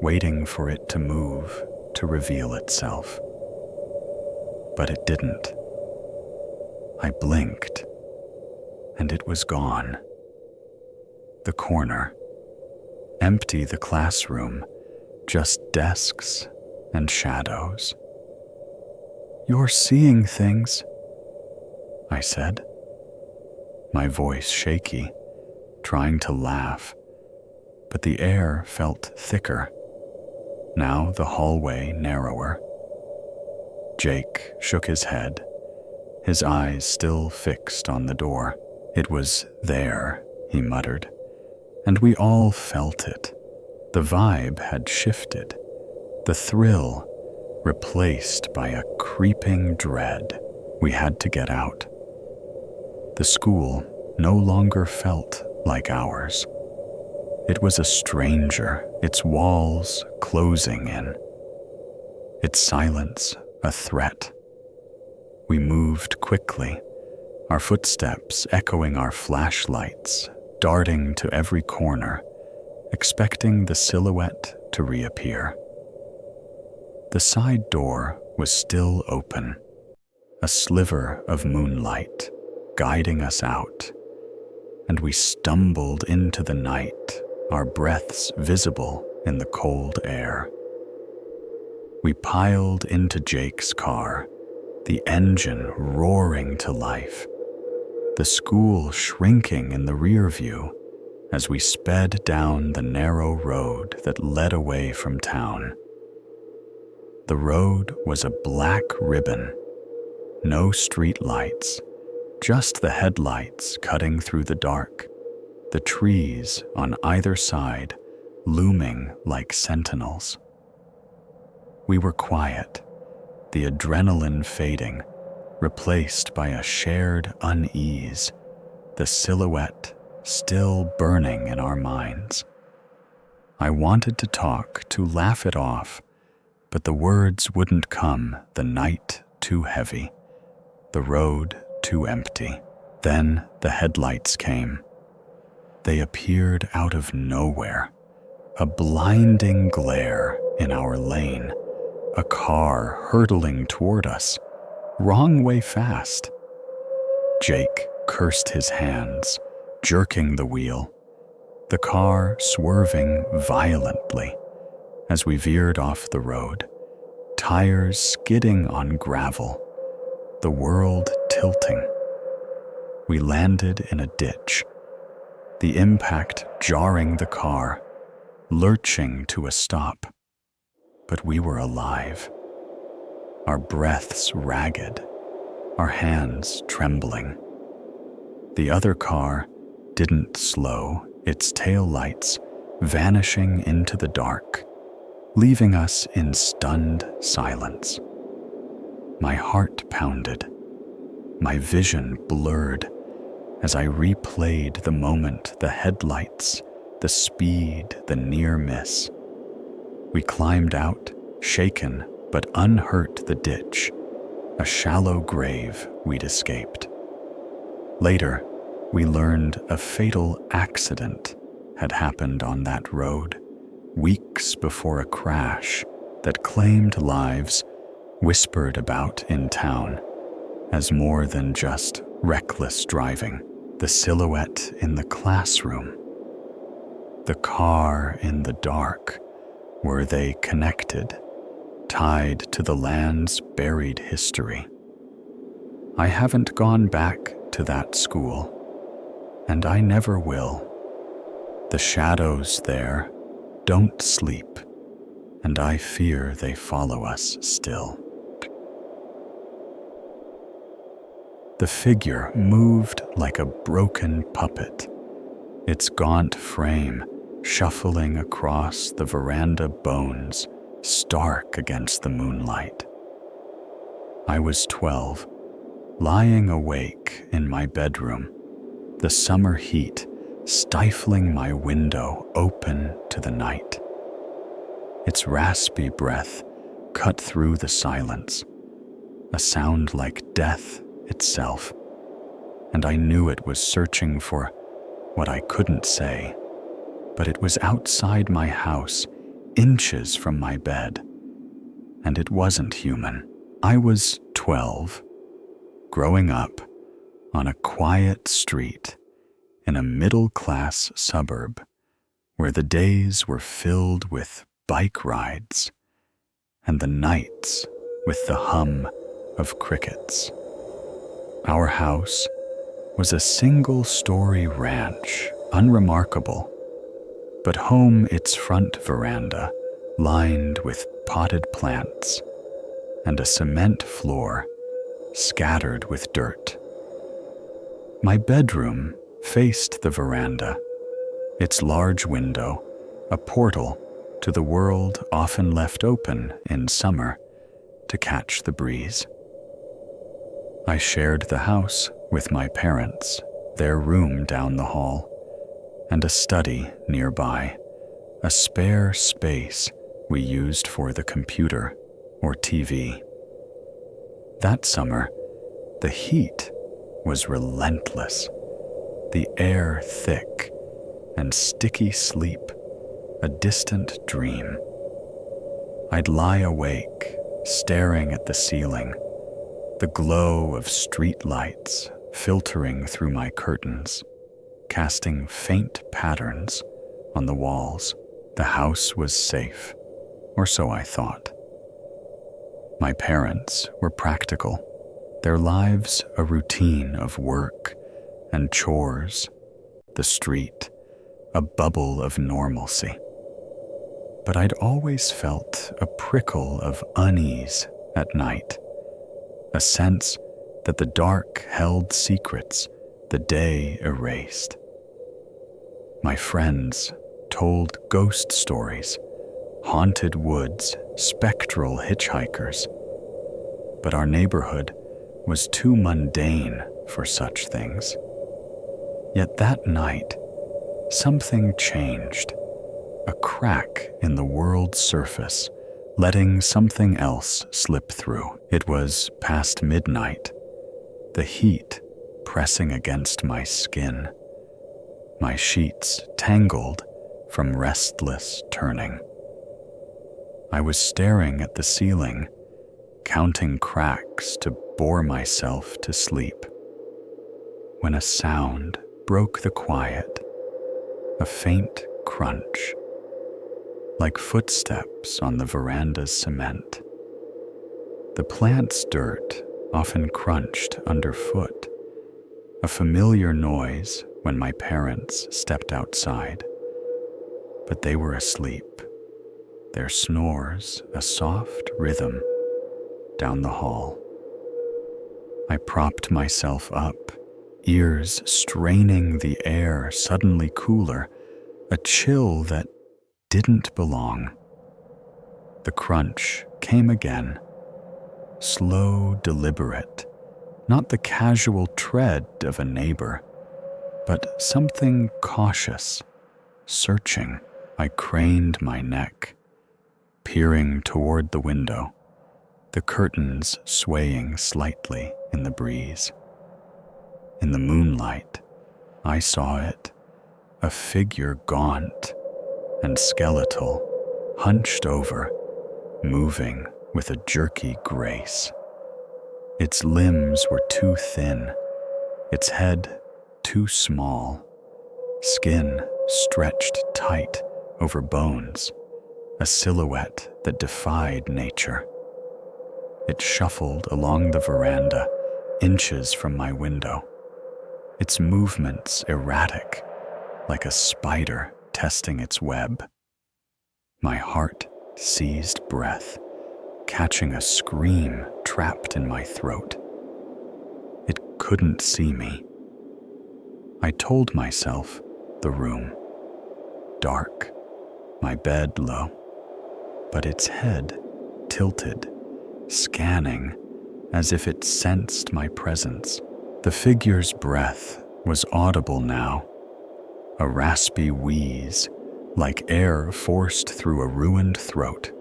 waiting for it to move, to reveal itself. But it didn't. I blinked, and it was gone. The corner, empty the classroom, just desks and shadows. "You're seeing things," I said, my voice shaky, trying to laugh, but the air felt thicker, now the hallway narrower. Jake shook his head, his eyes still fixed on the door. "It was there," he muttered, and we all felt it. The vibe had shifted, the thrill replaced by a creeping dread. We had to get out. The school no longer felt like ours. It was a stranger, its walls closing in, its silence a threat. We moved quickly, our footsteps echoing our flashlights, darting to every corner, expecting the silhouette to reappear. The side door was still open, a sliver of moonlight guiding us out, and we stumbled into the night, our breaths visible in the cold air. We piled into Jake's car, the engine roaring to life, the school shrinking in the rear view as we sped down the narrow road that led away from town. The road was a black ribbon, no street lights, just the headlights cutting through the dark, the trees on either side looming like sentinels. We were quiet, the adrenaline fading, replaced by a shared unease, the silhouette still burning in our minds. I wanted to talk, to laugh it off, but the words wouldn't come, the night too heavy, the road too empty. Then the headlights came. They appeared out of nowhere, a blinding glare in our lane, a car hurtling toward us, wrong way fast. Jake cursed his hands, jerking the wheel, the car swerving violently as we veered off the road, tires skidding on gravel, the world tilting. We landed in a ditch, the impact jarring the car, lurching to a stop. But we were alive, our breaths ragged, our hands trembling. The other car didn't slow, its taillights vanishing into the dark, leaving us in stunned silence. My heart pounded, my vision blurred as I replayed the moment, the headlights, the speed, the near miss. We climbed out, shaken but unhurt, the ditch, a shallow grave we'd escaped. Later, we learned a fatal accident had happened on that road, weeks before a crash that claimed lives, whispered about in town as more than just reckless driving. The silhouette in the classroom, the car in the dark, were they connected, tied to the land's buried history? I haven't gone back to that school, and I never will. The shadows there don't sleep, and I fear they follow us still. The figure moved like a broken puppet, its gaunt frame shuffling across the veranda bones, stark against the moonlight. I was 12, lying awake in my bedroom, the summer heat stifling my window open to the night. Its raspy breath cut through the silence, a sound like death itself, and I knew it was searching for what I couldn't say, but it was outside my house, inches from my bed, and it wasn't human. I was 12, growing up on a quiet street in a middle-class suburb where the days were filled with bike rides and the nights with the hum of crickets. Our house was a single-story ranch, unremarkable, but home its front veranda lined with potted plants and a cement floor scattered with dirt. My bedroom faced the veranda, its large window, a portal to the world often left open in summer to catch the breeze. I shared the house with my parents, their room down the hall, and a study nearby, a spare space we used for the computer or TV. That summer, the heat was relentless, the air thick, and sticky sleep, a distant dream. I'd lie awake, staring at the ceiling, the glow of street lights filtering through my curtains, casting faint patterns on the walls. The house was safe, or so I thought. My parents were practical, their lives a routine of work and chores, the street a bubble of normalcy. But I'd always felt a prickle of unease at night, a sense that the dark held secrets the day erased. My friends told ghost stories, haunted woods, spectral hitchhikers, but our neighborhood was too mundane for such things. Yet that night, something changed. a crack in the world's surface, letting something else slip through. It was past midnight, the heat pressing against my skin, my sheets tangled from restless turning. I was staring at the ceiling, counting cracks to bore myself to sleep, when a sound broke the quiet, a faint crunch, like footsteps on the veranda's cement. The plant's dirt often crunched underfoot, a familiar noise when my parents stepped outside. But they were asleep, their snores a soft rhythm down the hall. I propped myself up, ears straining the air suddenly cooler, a chill that didn't belong. The crunch came again, slow, deliberate, not the casual tread of a neighbor, but something cautious, searching. I craned my neck, peering toward the window, the curtains swaying slightly in the breeze. In the moonlight, I saw it, a figure gaunt and skeletal, hunched over, moving with a jerky grace. Its limbs were too thin, its head too small, skin stretched tight over bones, a silhouette that defied nature. It shuffled along the veranda, inches from my window, its movements erratic, like a spider testing its web. My heart seized breath, catching a scream trapped in my throat. It couldn't see me. I told myself the room, dark, my bed low, but its head tilted, scanning as if it sensed my presence. The figure's breath was audible now, a raspy wheeze, like air forced through a ruined throat.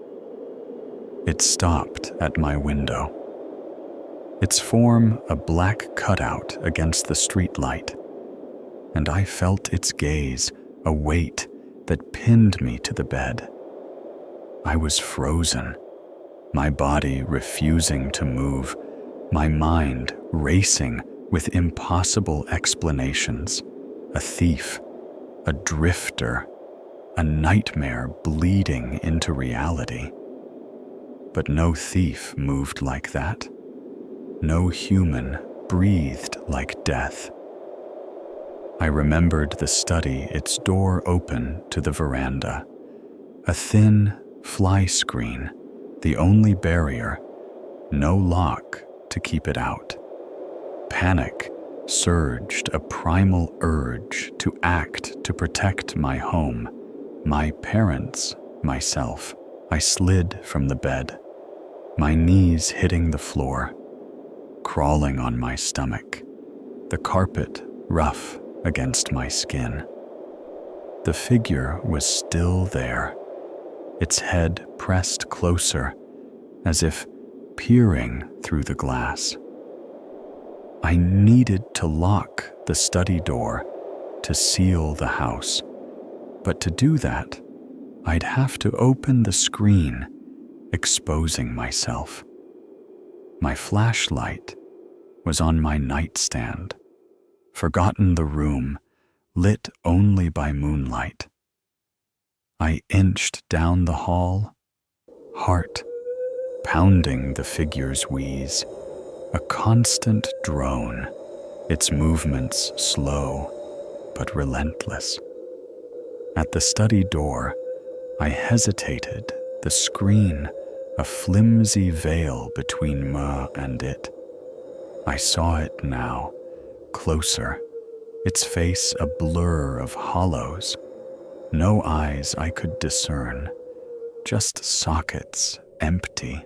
It stopped at my window, its form a black cutout against the street light, and I felt its gaze, a weight that pinned me to the bed. I was frozen, my body refusing to move, my mind racing with impossible explanations. A thief, a drifter, a nightmare bleeding into reality. But no thief moved like that. No human breathed like death. I remembered the study, its door open to the veranda, a thin fly screen, the only barrier, no lock to keep it out. Panic surged, a primal urge to act to protect my home, my parents, myself. I slid from the bed, my knees hitting the floor, crawling on my stomach, the carpet rough against my skin. The figure was still there, its head pressed closer, as if peering through the glass. I needed to lock the study door to seal the house, but to do that, I'd have to open the screen, exposing myself. My flashlight was on my nightstand, forgotten the room, lit only by moonlight. I inched down the hall, heart pounding the figure's wheeze, a constant drone, its movements slow but relentless. At the study door, I hesitated, the screen a flimsy veil between me and it. I saw it now, closer, its face a blur of hollows. No eyes I could discern, just sockets empty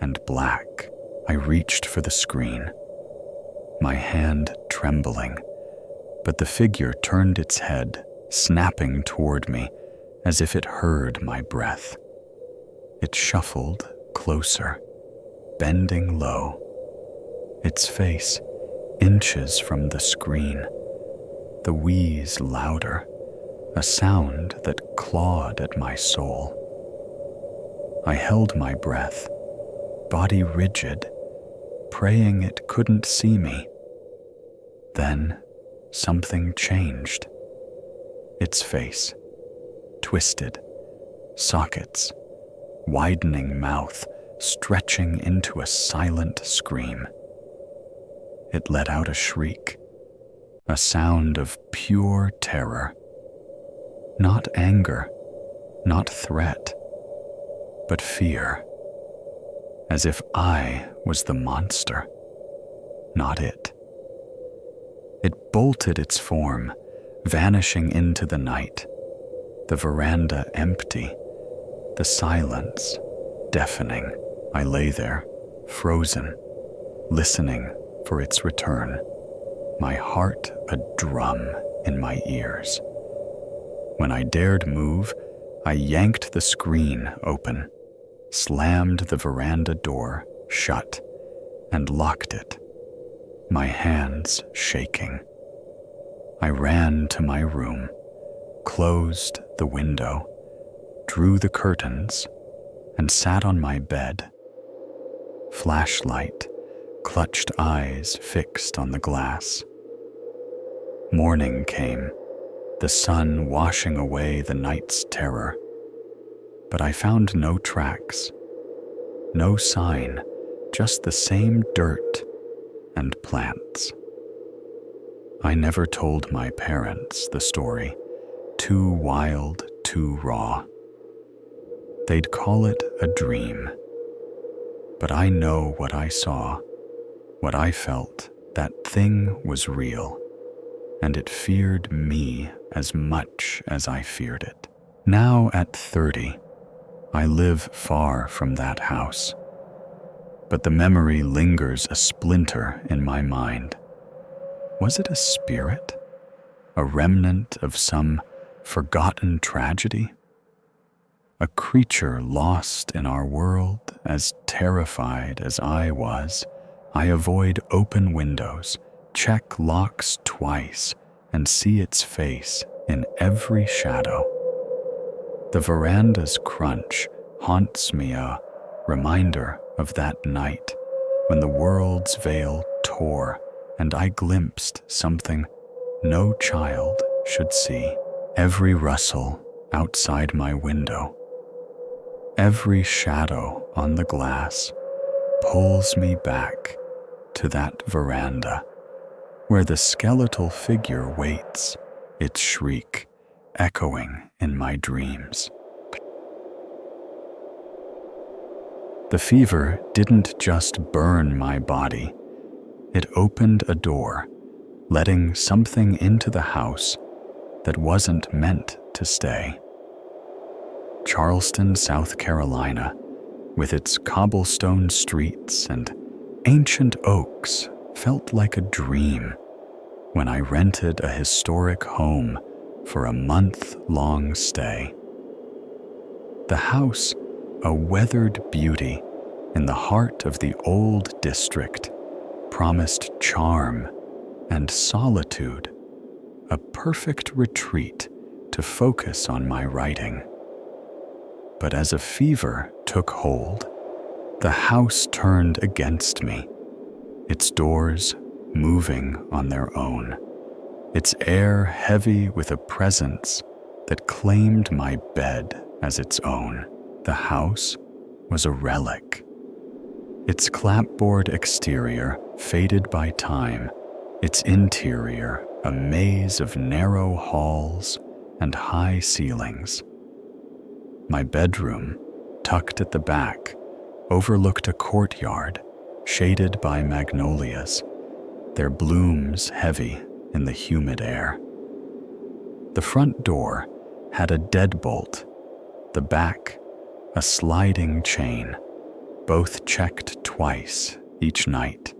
and black. I reached for the screen, my hand trembling, but the figure turned its head, snapping toward me, as if it heard my breath. It shuffled closer, bending low, its face inches from the screen, the wheeze louder, a sound that clawed at my soul. I held my breath, body rigid, praying it couldn't see me. Then something changed. Its face, twisted, sockets, widening mouth stretching into a silent scream. It let out a shriek, a sound of pure terror. Not anger, not threat, but fear, as if I was the monster, not it. It bolted its form, vanishing into the night, the veranda empty, the silence deafening. I lay there, frozen, listening for its return, my heart a drum in my ears. When I dared move, I yanked the screen open, slammed the veranda door shut, and locked it, my hands shaking. I ran to my room, closed the window, drew the curtains, and sat on my bed. Flashlight, clutched eyes fixed on the glass. Morning came, the sun washing away the night's terror. But I found no tracks, no sign, just the same dirt and plants. I never told my parents the story, too wild, too raw. They'd call it a dream. But I know what I saw, what I felt. That thing was real, and it feared me as much as I feared it. Now at 30, I live far from that house, but the memory lingers a splinter in my mind. Was it a spirit? A remnant of some forgotten tragedy? A creature lost in our world, as terrified as I was. I avoid open windows, check locks twice, and see its face in every shadow. The veranda's crunch haunts me, a reminder of that night when the world's veil tore and I glimpsed something no child should see. Every rustle outside my window, every shadow on the glass pulls me back to that veranda where the skeletal figure waits, its shriek echoing in my dreams. The fever didn't just burn my body, it opened a door, letting something into the house that wasn't meant to stay. Charleston, South Carolina, with its cobblestone streets and ancient oaks, felt like a dream when I rented a historic home for a month-long stay. The house, a weathered beauty in the heart of the old district, promised charm and solitude, a perfect retreat to focus on my writing. But as a fever took hold, the house turned against me, its doors moving on their own, its air heavy with a presence that claimed my bed as its own. The house was a relic, its clapboard exterior faded by time, its interior a maze of narrow halls and high ceilings. My bedroom, tucked at the back, overlooked a courtyard shaded by magnolias, their blooms heavy in the humid air. The front door had a deadbolt, the back a sliding chain, both checked twice each night,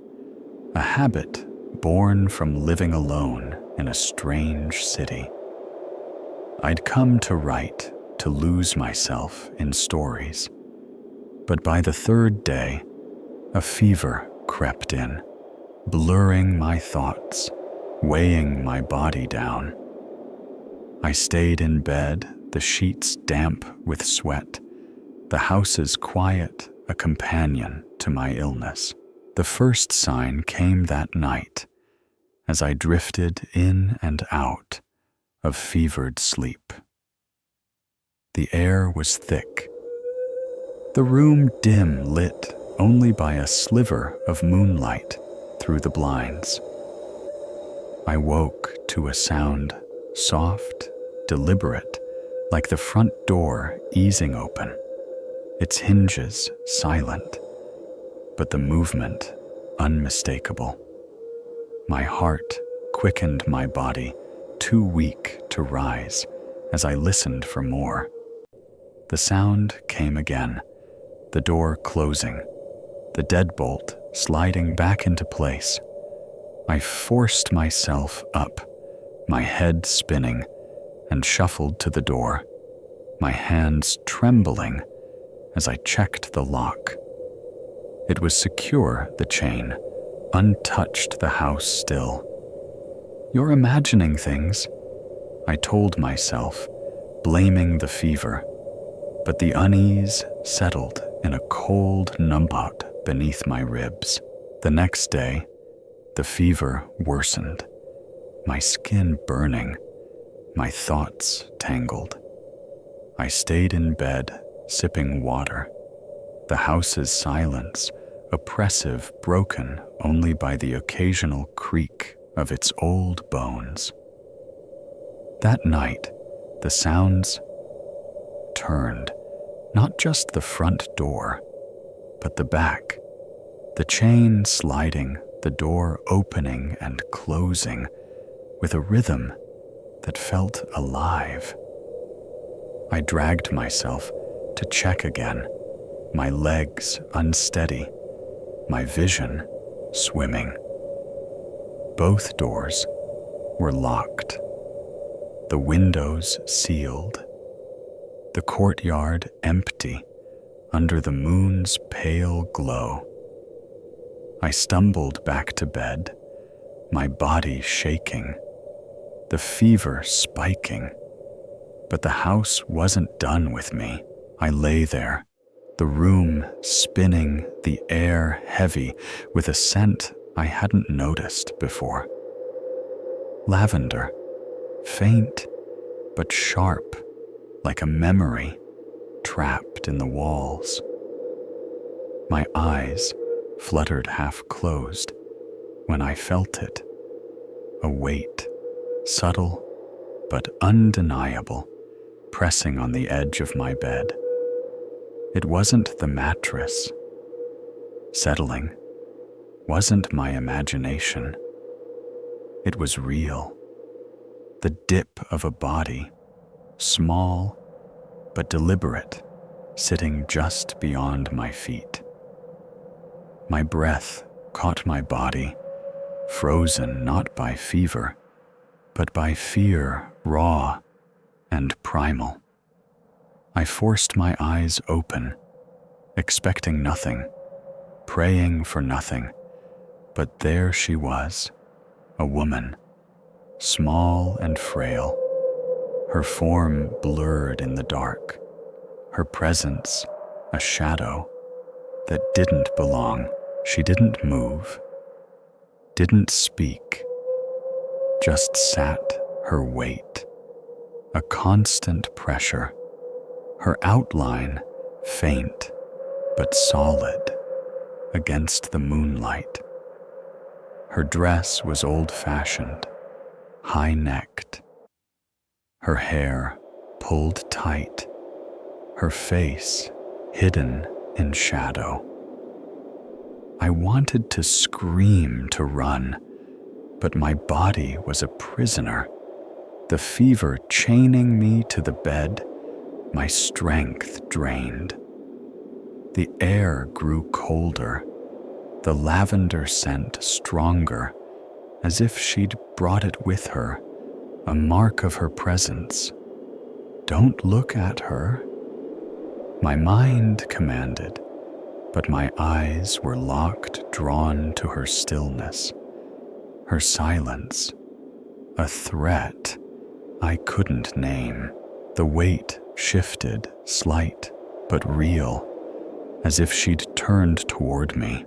a habit born from living alone in a strange city. I'd come to write to lose myself in stories. But by the third day, a fever crept in, blurring my thoughts, weighing my body down. I stayed in bed, the sheets damp with sweat, the house's quiet a companion to my illness. The first sign came that night, as I drifted in and out of fevered sleep. The air was thick, the room dim, lit only by a sliver of moonlight through the blinds. I woke to a sound, soft, deliberate, like the front door easing open, its hinges silent, but the movement unmistakable. My heart quickened my body, too weak to rise, as I listened for more. The sound came again, the door closing, the deadbolt sliding back into place. I forced myself up, my head spinning, and shuffled to the door, my hands trembling as I checked the lock. It was secure, the chain, untouched, the house still. "You're imagining things," I told myself, blaming the fever, but the unease settled in a cold numbness beneath my ribs. The next day, the fever worsened, my skin burning, my thoughts tangled. I stayed in bed, sipping water, the house's silence oppressive, broken only by the occasional creak of its old bones. That night, the sounds turned, not just the front door, but the back, the chain sliding, the door opening and closing with a rhythm that felt alive. I dragged myself to check again, my legs unsteady, my vision swimming. Both doors were locked, the windows sealed, the courtyard empty under the moon's pale glow. I stumbled back to bed, my body shaking, the fever spiking, but the house wasn't done with me. I lay there, the room spinning, the air heavy with a scent I hadn't noticed before. Lavender, faint but sharp, like a memory trapped in the walls. My eyes fluttered half closed when I felt it, a weight, subtle but undeniable, pressing on the edge of my bed. It wasn't the mattress. Settling wasn't my imagination. It was real. The dip of a body, small but deliberate, sitting just beyond my feet. My breath caught my body, frozen not by fever, but by fear, raw and primal. I forced my eyes open, expecting nothing, praying for nothing, but there she was, a woman, small and frail, her form blurred in the dark, her presence a shadow that didn't belong. She didn't move, didn't speak, just sat, her weight, a constant pressure, her outline faint but solid against the moonlight. Her dress was old-fashioned, high-necked, her hair pulled tight, her face hidden in shadow. I wanted to scream, to run, but my body was a prisoner, the fever chaining me to the bed, my strength drained. The air grew colder, the lavender scent stronger, as if she'd brought it with her, a mark of her presence. "Don't look at her." My mind commanded, but my eyes were locked, drawn to her stillness, her silence, a threat I couldn't name. The weight shifted, slight but real, as if she'd turned toward me.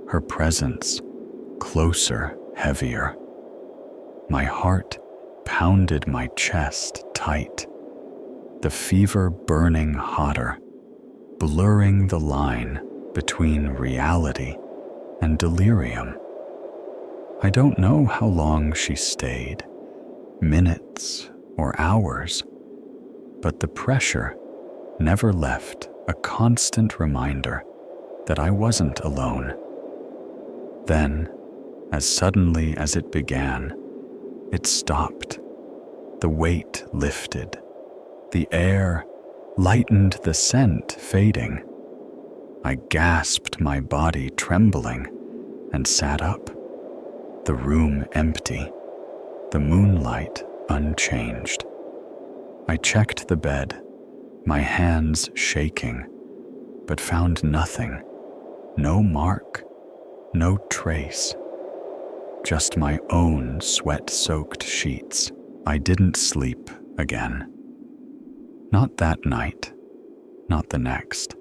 Her presence, closer, heavier. My heart pounded my chest tight, the fever burning hotter, blurring the line between reality and delirium. I don't know how long she stayed, minutes or hours, but the pressure never left, a constant reminder that I wasn't alone. Then, as suddenly as it began, it stopped. The weight lifted. The air lightened, the scent fading. I gasped, my body trembling, and sat up. The room empty, the moonlight unchanged. I checked the bed, my hands shaking, but found nothing. No mark, no trace. Just my own sweat-soaked sheets. I didn't sleep again. Not that night, not the next.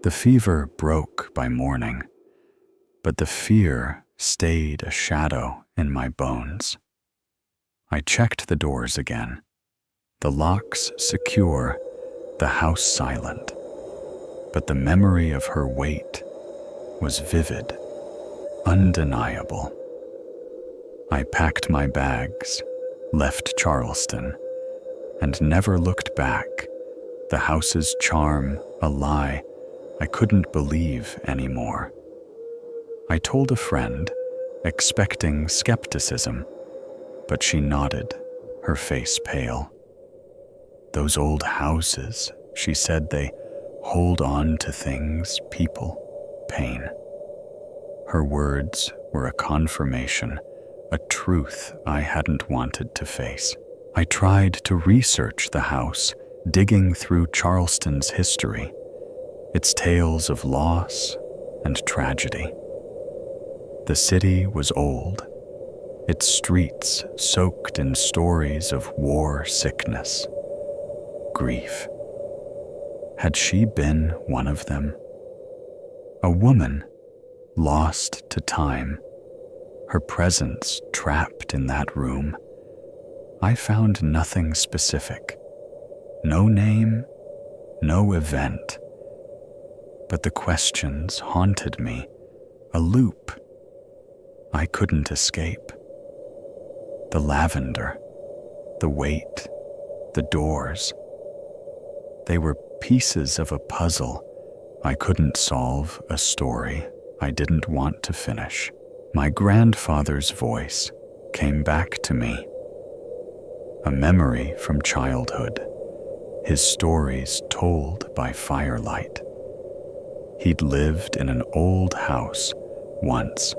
The fever broke by morning, but the fear stayed a shadow in my bones. I checked the doors again, the locks secure, the house silent, but the memory of her weight was vivid, undeniable. I packed my bags, left Charleston, and never looked back, the house's charm a lie I couldn't believe anymore. I told a friend, expecting skepticism, but she nodded, her face pale. Those old houses, she said, they hold on to things, people, pain. Her words were a confirmation, a truth I hadn't wanted to face. I tried to research the house, digging through Charleston's history, its tales of loss and tragedy. The city was old, its streets soaked in stories of war, sickness, grief. Had she been one of them? A woman lost to time, her presence trapped in that room. I found nothing specific, no name, no event, but the questions haunted me, a loop I couldn't escape. The lavender, the weight, the doors. They were pieces of a puzzle I couldn't solve, a story I didn't want to finish. My grandfather's voice came back to me, a memory from childhood, his stories told by firelight. He'd lived in an old house once,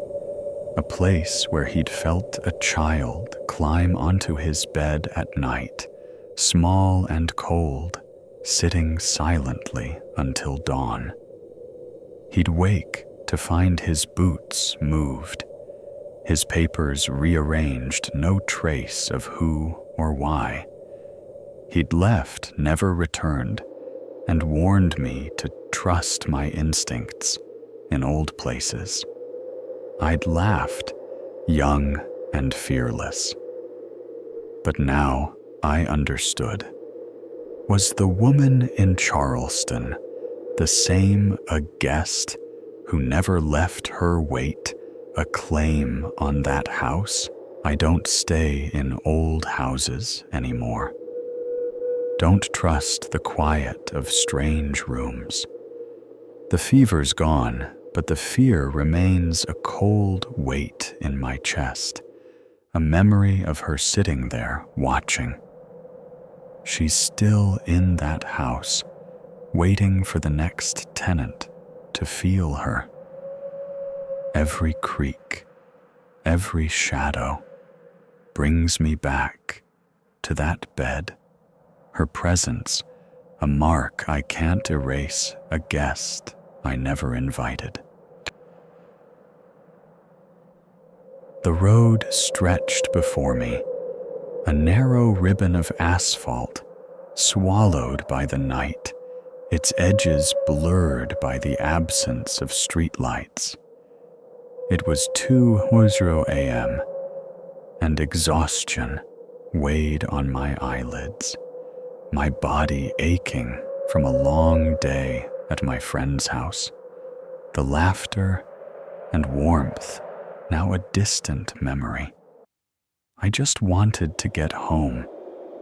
a place where he'd felt a child climb onto his bed at night, small and cold, sitting silently until dawn. He'd wake to find his boots moved, his papers rearranged, no trace of who or why. He'd left, never returned, and warned me to trust my instincts in old places. I'd laughed, young and fearless. But now I understood. Was the woman in Charleston the same, a guest who never left her weight, a claim on that house? I don't stay in old houses anymore. Don't trust the quiet of strange rooms. The fever's gone, but the fear remains, a cold weight in my chest, a memory of her sitting there watching. She's still in that house, waiting for the next tenant to feel her. Every creak, every shadow brings me back to that bed her presence, a mark I can't erase, a guest I never invited. The road stretched before me, a narrow ribbon of asphalt, swallowed by the night, its edges blurred by the absence of streetlights. It was 2:00 a.m., and exhaustion weighed on my eyelids, my body aching from a long day at my friend's house. The laughter and warmth, now a distant memory. I just wanted to get home,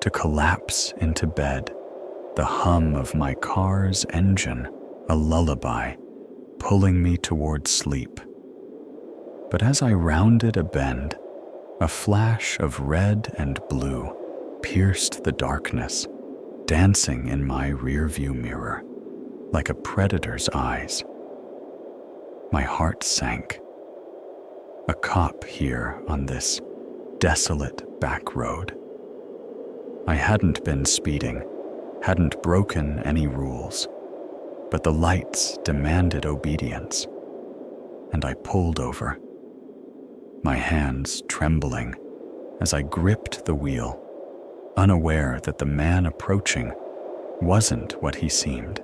to collapse into bed, the hum of my car's engine, a lullaby, pulling me toward sleep. But as I rounded a bend, a flash of red and blue pierced the darkness, dancing in my rearview mirror, like a predator's eyes. My heart sank. A cop here on this desolate back road. I hadn't been speeding, hadn't broken any rules, but the lights demanded obedience, and I pulled over, my hands trembling as I gripped the wheel, unaware that the man approaching wasn't what he seemed,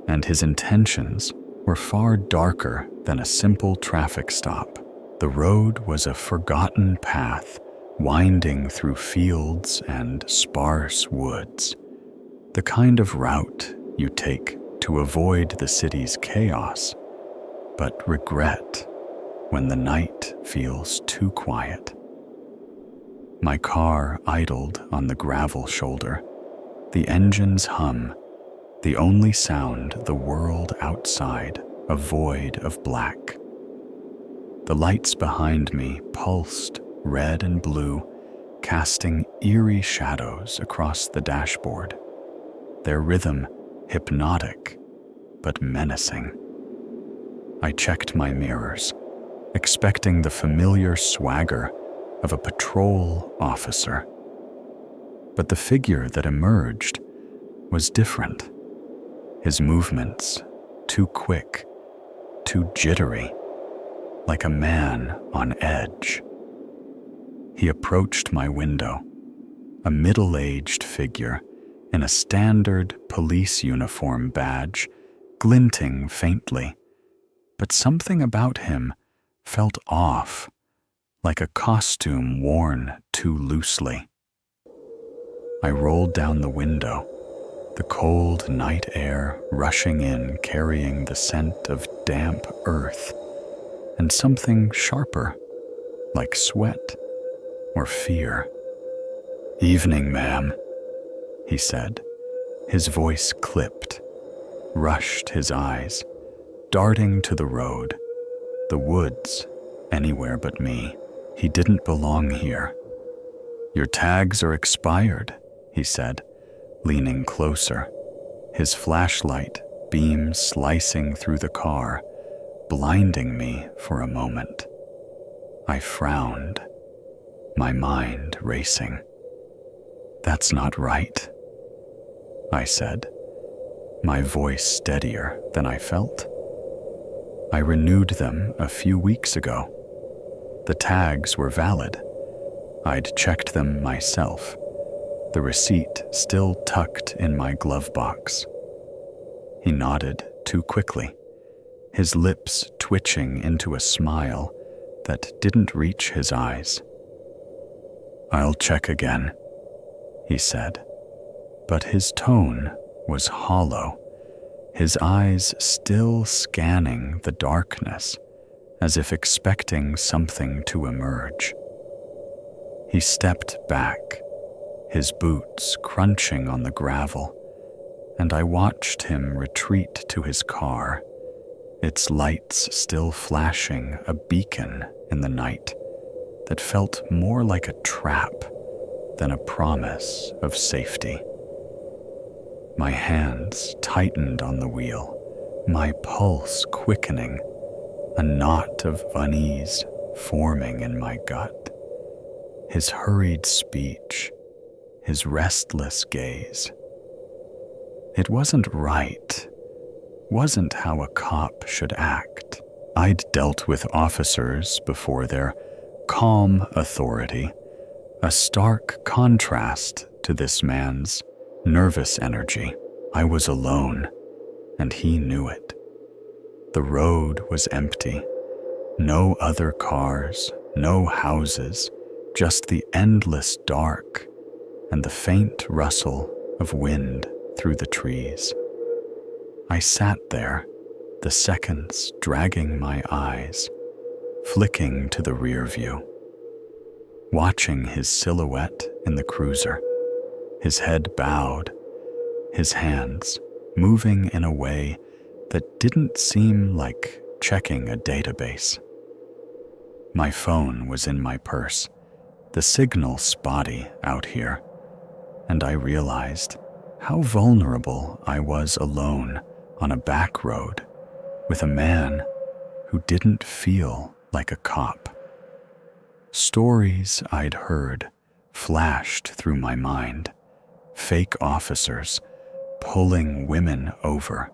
and his intentions were far darker than a simple traffic stop. The road was a forgotten path winding through fields and sparse woods, the kind of route you take to avoid the city's chaos, but regret when the night feels too quiet. My car idled on the gravel shoulder, the engine's hum, the only sound the world outside, a void of black. The lights behind me pulsed red and blue, casting eerie shadows across the dashboard, their rhythm hypnotic but menacing. I checked my mirrors, expecting the familiar swagger of a patrol officer. But the figure that emerged was different. His movements too quick, too jittery, like a man on edge. He approached my window, a middle-aged figure in a standard police uniform badge, glinting faintly, but something about him felt off, like a costume worn too loosely. I rolled down the window, the cold night air rushing in, carrying the scent of damp earth and something sharper, like sweat or fear. "Evening, ma'am," he said, his voice clipped, rushed his eyes, darting to the road, the woods, anywhere but me. He didn't belong here. "Your tags are expired," he said, leaning closer, his flashlight beam slicing through the car, blinding me for a moment. I frowned, my mind racing. "That's not right," I said, my voice steadier than I felt. "I renewed them a few weeks ago. The tags were valid. I'd checked them myself, the receipt still tucked in my glove box." He nodded too quickly, his lips twitching into a smile that didn't reach his eyes. "I'll check again," he said, but his tone was hollow, his eyes still scanning the darkness as if expecting something to emerge. He stepped back, his boots crunching on the gravel, and I watched him retreat to his car, its lights still flashing a beacon in the night that felt more like a trap than a promise of safety. My hands tightened on the wheel, my pulse quickening, a knot of unease forming in my gut. His hurried speech, his restless gaze. It wasn't right, wasn't how a cop should act. I'd dealt with officers before their calm authority, a stark contrast to this man's nervous energy. I was alone, and he knew it. The road was empty. No other cars, no houses, just the endless dark and the faint rustle of wind through the trees. I sat there, the seconds dragging my eyes, flicking to the rear view, watching his silhouette in the cruiser, his head bowed, his hands moving in a way that didn't seem like checking a database. My phone was in my purse, the signal spotty out here, and I realized how vulnerable I was alone on a back road with a man who didn't feel like a cop. Stories I'd heard flashed through my mind, fake officers pulling women over,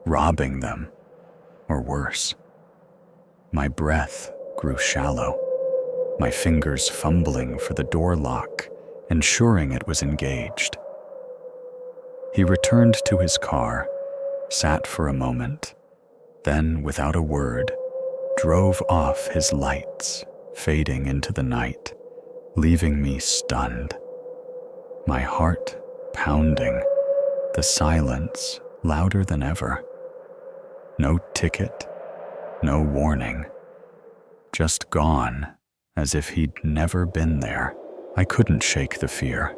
robbing them, or worse. My breath grew shallow, my fingers fumbling for the door lock, ensuring it was engaged. He returned to his car, sat for a moment, then, without a word, drove off, his lights fading into the night, leaving me stunned. My heart pounding, the silence louder than ever. No ticket, no warning, just gone as if he'd never been there. I couldn't shake the fear.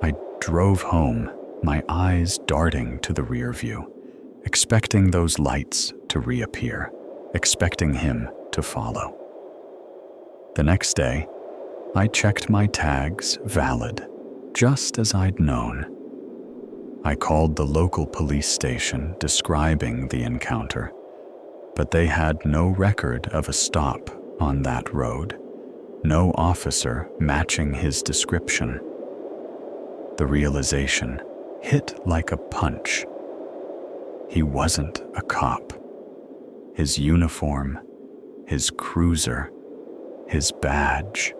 I drove home, my eyes darting to the rear view, expecting those lights to reappear, expecting him to follow. The next day, I checked my tags valid, just as I'd known. I called the local police station describing the encounter, but they had no record of a stop on that road, no officer matching his description. The realization hit like a punch. He wasn't a cop. His uniform, his cruiser, his badge,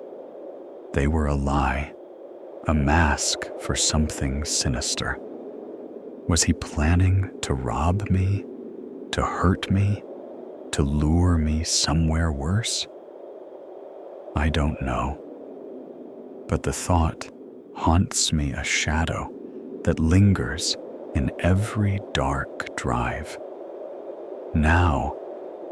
they were a lie, a mask for something sinister. Was he planning to rob me, to hurt me, to lure me somewhere worse? I don't know, but the thought haunts me, a shadow that lingers in every dark drive. Now,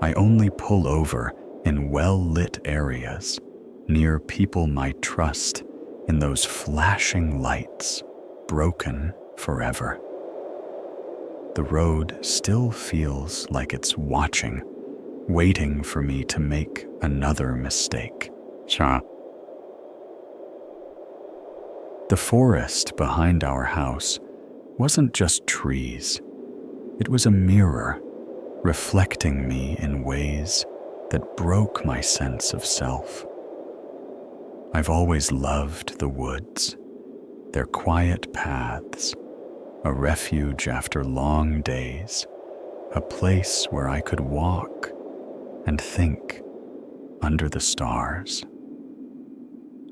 I only pull over in well-lit areas, near people might trust, in those flashing lights, broken forever. The road still feels like it's watching, waiting for me to make another mistake. The forest behind our house wasn't just trees. It was a mirror, reflecting me in ways that broke my sense of self. I've always loved the woods, their quiet paths, a refuge after long days, a place where I could walk and think under the stars.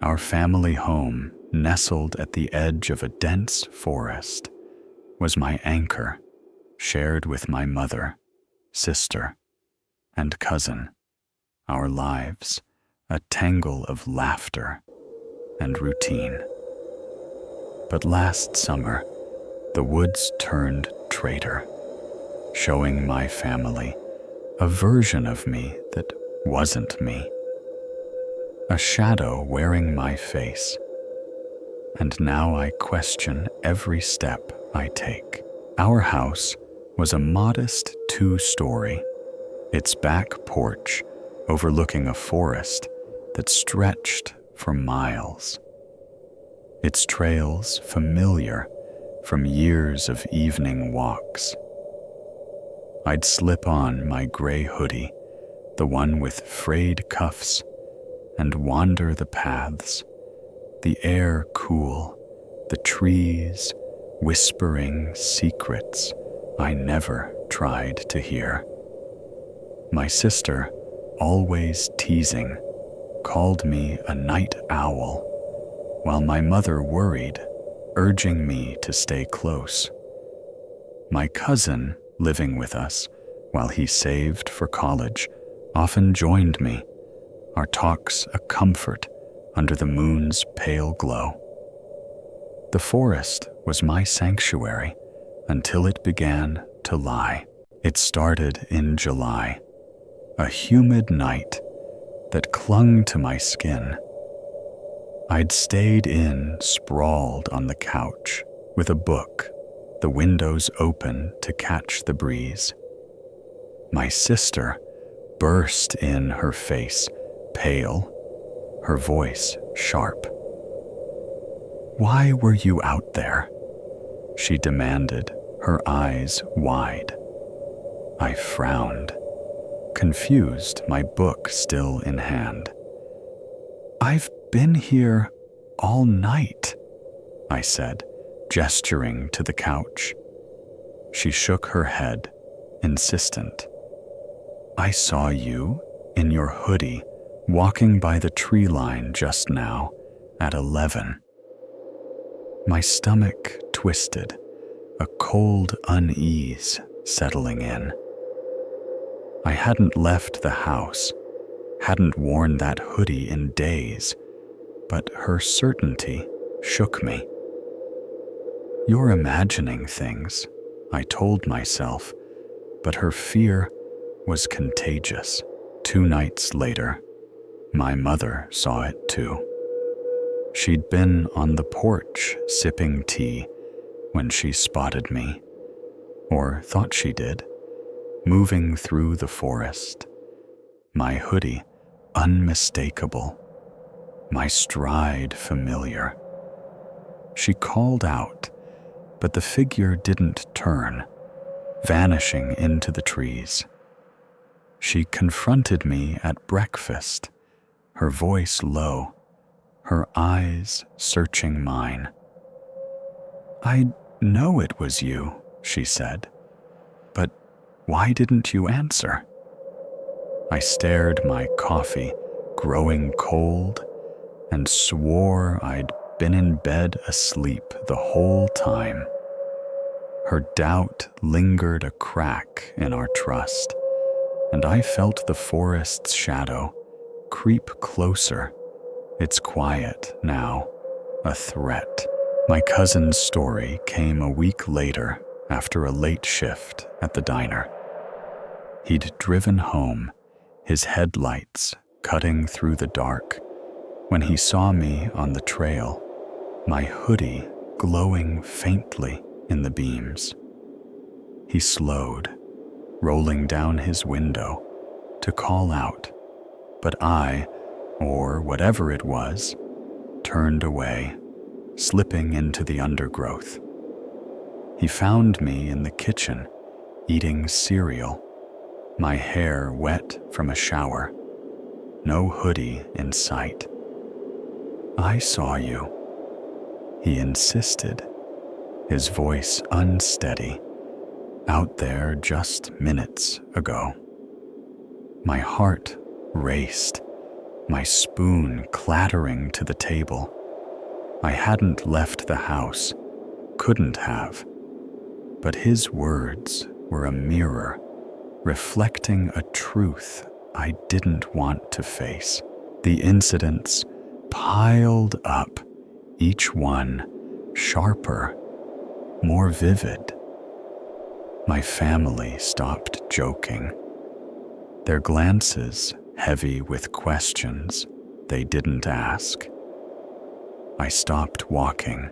Our family home, nestled at the edge of a dense forest, was my anchor, shared with my mother, sister, and cousin. Our lives, a tangle of laughter and routine. But last summer, the woods turned traitor, showing my family a version of me that wasn't me, a shadow wearing my face. And now I question every step I take. Our house was a modest 2-story, its back porch overlooking a forest that stretched for miles. Its trails familiar from years of evening walks. I'd slip on my gray hoodie, the one with frayed cuffs, and wander the paths, the air cool, the trees whispering secrets I never tried to hear. My sister, always teasing, called me a night owl, while my mother worried, urging me to stay close. My cousin, living with us while he saved for college, often joined me, our talks a comfort under the moon's pale glow. The forest was my sanctuary until it began to lie. It started in July, a humid night that clung to my skin. I'd stayed in, sprawled on the couch with a book, the windows open to catch the breeze. My sister burst in, her face pale, her voice sharp. "Why were you out there?" she demanded, her eyes wide. I frowned, confused, my book still in hand. "I've been here all night," I said, gesturing to the couch. She shook her head, insistent. "I saw you in your hoodie walking by the tree line just now at 11. My stomach twisted, a cold unease settling in. I hadn't left the house, hadn't worn that hoodie in days, but her certainty shook me. "You're imagining things," I told myself, but her fear was contagious. 2 nights later, my mother saw it too. She'd been on the porch sipping tea when she spotted me, or thought she did, moving through the forest. My hoodie unmistakable, my stride familiar. She called out, but the figure didn't turn, vanishing into the trees. She confronted me at breakfast, her voice low, her eyes searching mine. "I know it was you," she said, "but why didn't you answer?" I stared, my coffee growing cold, and swore I'd been in bed asleep the whole time. Her doubt lingered a crack in our trust, and I felt the forest's shadow creep closer, its quiet now a threat. My cousin's story came a week later after a late shift at the diner. He'd driven home, his headlights cutting through the dark, when he saw me on the trail, my hoodie glowing faintly in the beams. He slowed, rolling down his window to call out, but I, or whatever it was, turned away, slipping into the undergrowth. He found me in the kitchen, eating cereal, my hair wet from a shower, no hoodie in sight. "I saw you," he insisted, his voice unsteady, "out there just minutes ago." My heart raced, my spoon clattering to the table. I hadn't left the house, couldn't have, but his words were a mirror, reflecting a truth I didn't want to face. The incidents piled up, each one sharper, more vivid. My family stopped joking, their glances heavy with questions they didn't ask. I stopped walking.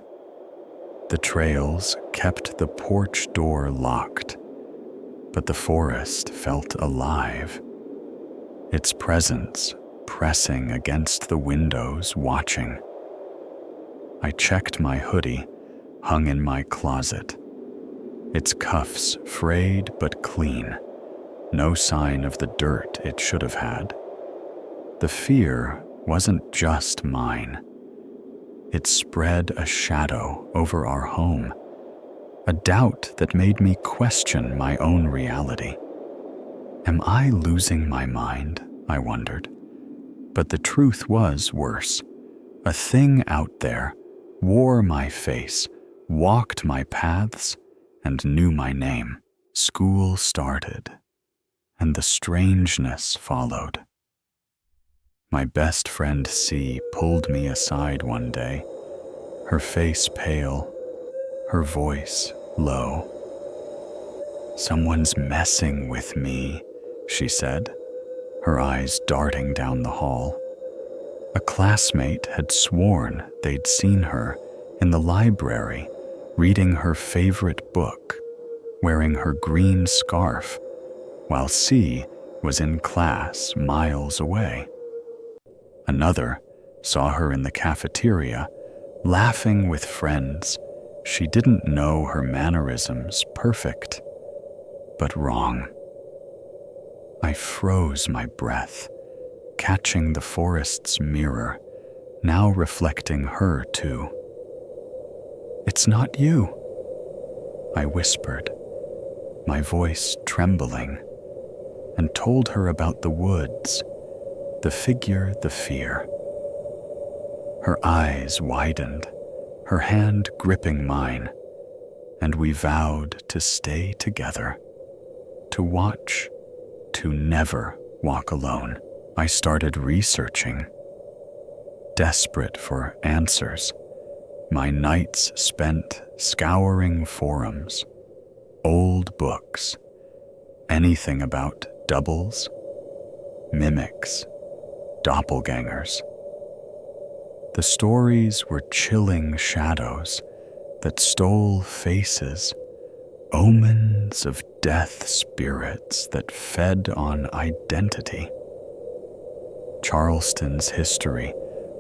The trails kept the porch door locked, but the forest felt alive, its presence pressing against the windows, watching. I checked my hoodie, hung in my closet, its cuffs frayed but clean, no sign of the dirt it should have had. The fear wasn't just mine. it spread a shadow over our home, a doubt that made me question my own reality. Am I losing my mind? I wondered. But the truth was worse. A thing out there wore my face, walked my paths, and knew my name. School started, and the strangeness followed. My best friend C pulled me aside one day, her face pale, her voice low. "Someone's messing with me," she said, her eyes darting down the hall. A classmate had sworn they'd seen her in the library reading her favorite book, wearing her green scarf, while C was in class miles away. Another saw her in the cafeteria, laughing with friends. She didn't know her mannerisms perfect, but wrong. I froze my breath, catching the forest's mirror, now reflecting her too. "It's not you," I whispered, my voice trembling, and told her about the woods, the figure, the fear. Her eyes widened, her hand gripping mine, and we vowed to stay together, to watch, to never walk alone. I started researching, desperate for answers, my nights spent scouring forums, old books, anything about doubles, mimics, doppelgangers. The stories were chilling shadows that stole faces, omens of death spirits that fed on identity. Charleston's history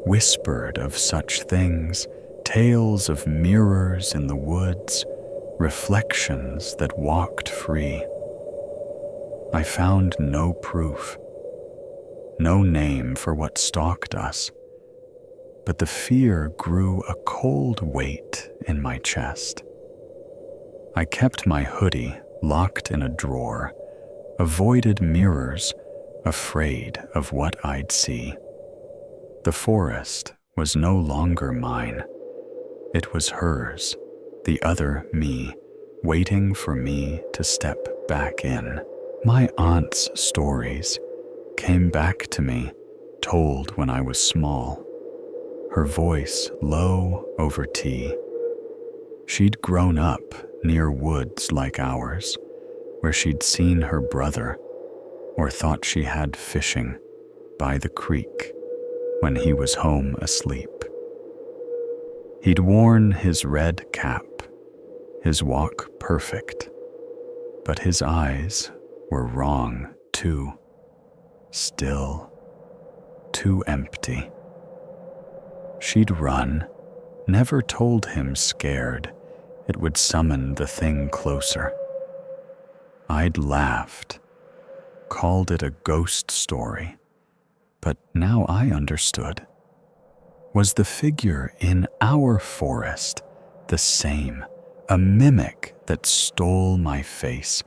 whispered of such things, tales of mirrors in the woods, reflections that walked free. I found no proof, no name for what stalked us, but the fear grew a cold weight in my chest. I kept my hoodie locked in a drawer, avoided mirrors, afraid of what I'd see. The forest was no longer mine. It was hers, the other me, waiting for me to step back in. My aunt's stories came back to me, told when I was small, her voice low over tea. She'd grown up near woods like ours, where she'd seen her brother, or thought she had fishing by the creek when he was home asleep. He'd worn his red cap, his walk perfect, but his eyes were wrong too, still, too empty. She'd run, never told him scared it would summon the thing closer. I'd laughed, called it a ghost story, but now I understood. Was the figure in our forest the same, a mimic that stole my face,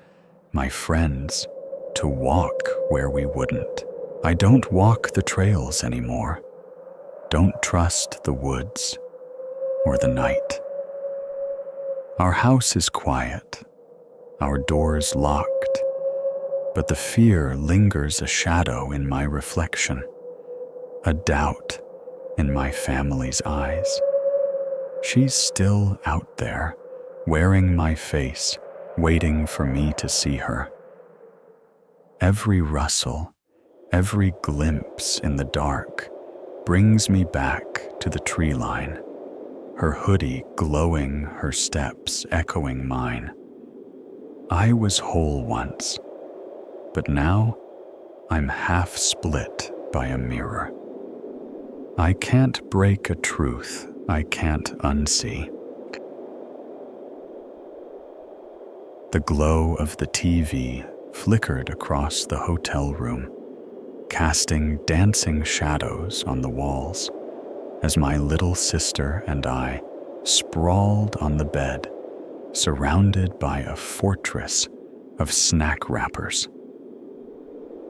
my friends, to walk where we wouldn't? I don't walk the trails anymore, don't trust the woods or the night. Our house is quiet, our doors locked, but the fear lingers a shadow in my reflection, a doubt in my family's eyes. She's still out there, wearing my face, waiting for me to see her. Every rustle, every glimpse in the dark brings me back to the tree line, her hoodie glowing, her steps echoing mine. I was whole once, but now I'm half split by a mirror. I can't break a truth I can't unsee. The glow of the TV flickered across the hotel room, casting dancing shadows on the walls. as my little sister and I sprawled on the bed, surrounded by a fortress of snack wrappers.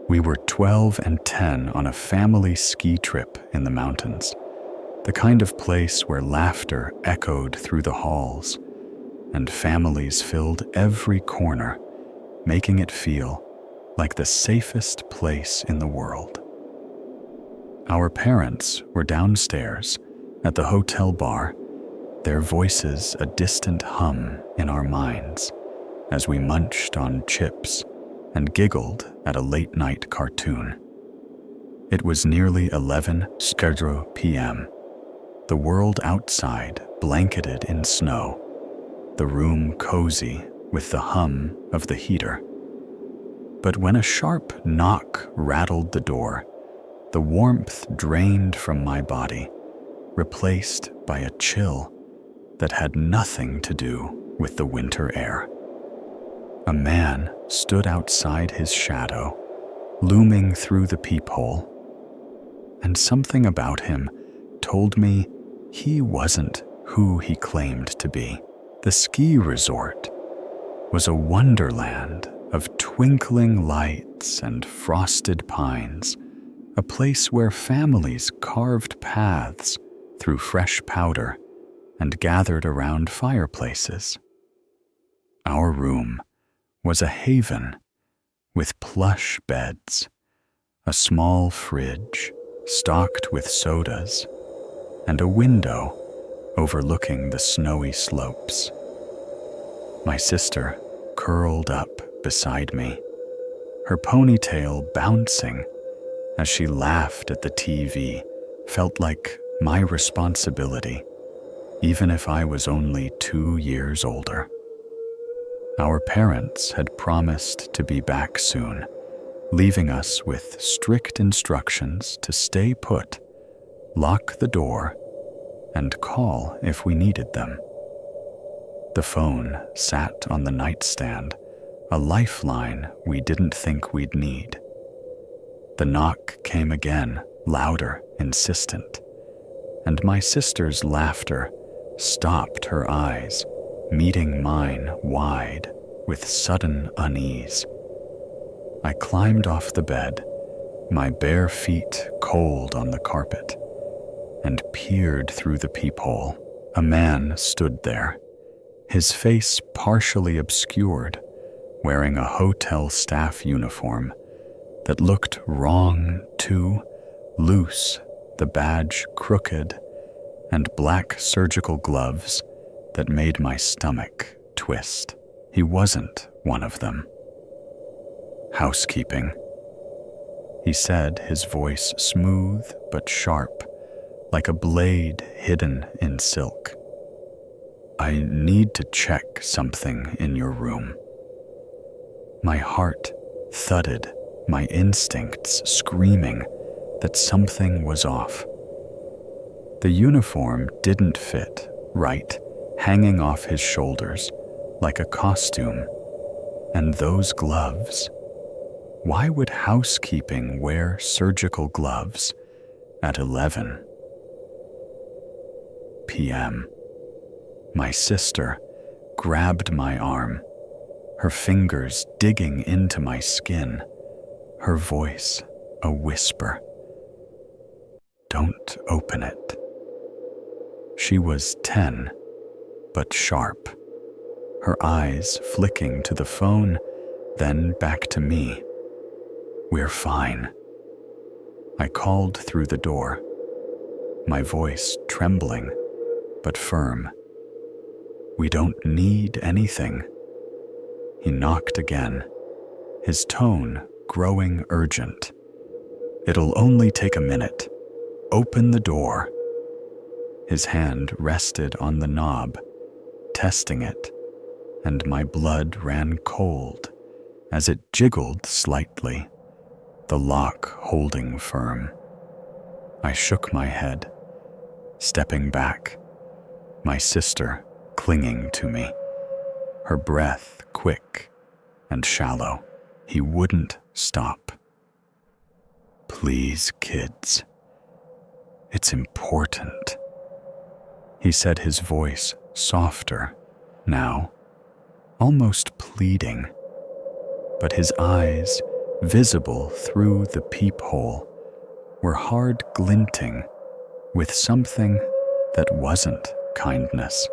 We were 12 and 10 on a family ski trip in the mountains, the kind of place where laughter echoed through the halls and families filled every corner, making it feel like the safest place in the world. Our parents were downstairs at the hotel bar, their voices a distant hum in our minds as we munched on chips and giggled at a late-night cartoon. It was nearly 11 p.m., the world outside blanketed in snow, the room cozy with the hum of the heater. But when a sharp knock rattled the door, the warmth drained from my body, replaced by a chill that had nothing to do with the winter air. A man stood outside his shadow, looming through the peephole, and something about him told me he wasn't who he claimed to be. The ski resort was a wonderland of twinkling lights and frosted pines, a place where families carved paths through fresh powder and gathered around fireplaces. Our room was a haven with plush beds, a small fridge stocked with sodas, and a window overlooking the snowy slopes. My sister curled up beside me, her ponytail bouncing as she laughed at the TV, felt like my responsibility, even if I was only 2 years older. Our parents had promised to be back soon, leaving us with strict instructions to stay put, lock the door, and call if we needed them. The phone sat on the nightstand, a lifeline we didn't think we'd need. The knock came again, louder, insistent, and my sister's laughter stopped her eyes, meeting mine wide with sudden unease. I climbed off the bed, my bare feet cold on the carpet, and peered through the peephole. A man stood there, his face partially obscured, wearing a hotel staff uniform that looked wrong too, loose, the badge crooked, and black surgical gloves that made my stomach twist. He wasn't one of them. "Housekeeping," he said, his voice smooth but sharp, like a blade hidden in silk. "I need to check something in your room." My heart thudded, my instincts screaming that something was off. The uniform didn't fit right, hanging off his shoulders like a costume. And those gloves? Why would housekeeping wear surgical gloves at 11 p.m.? My sister grabbed my arm, her fingers digging into my skin, her voice a whisper. "Don't open it." She was 10, but sharp, her eyes flicking to the phone, then back to me. "We're fine." I called through the door, my voice trembling but firm. "We don't need anything." He knocked again, his tone growing urgent. "It'll only take a minute. Open the door." His hand rested on the knob, testing it, and my blood ran cold as it jiggled slightly, the lock holding firm. I shook my head, stepping back, my sister clinging to me, her breath quick and shallow. He wouldn't stop. "Please, kids. It's important. He said, his voice softer now, almost pleading, but his eyes, visible through the peephole, were hard glinting with something that wasn't kindness.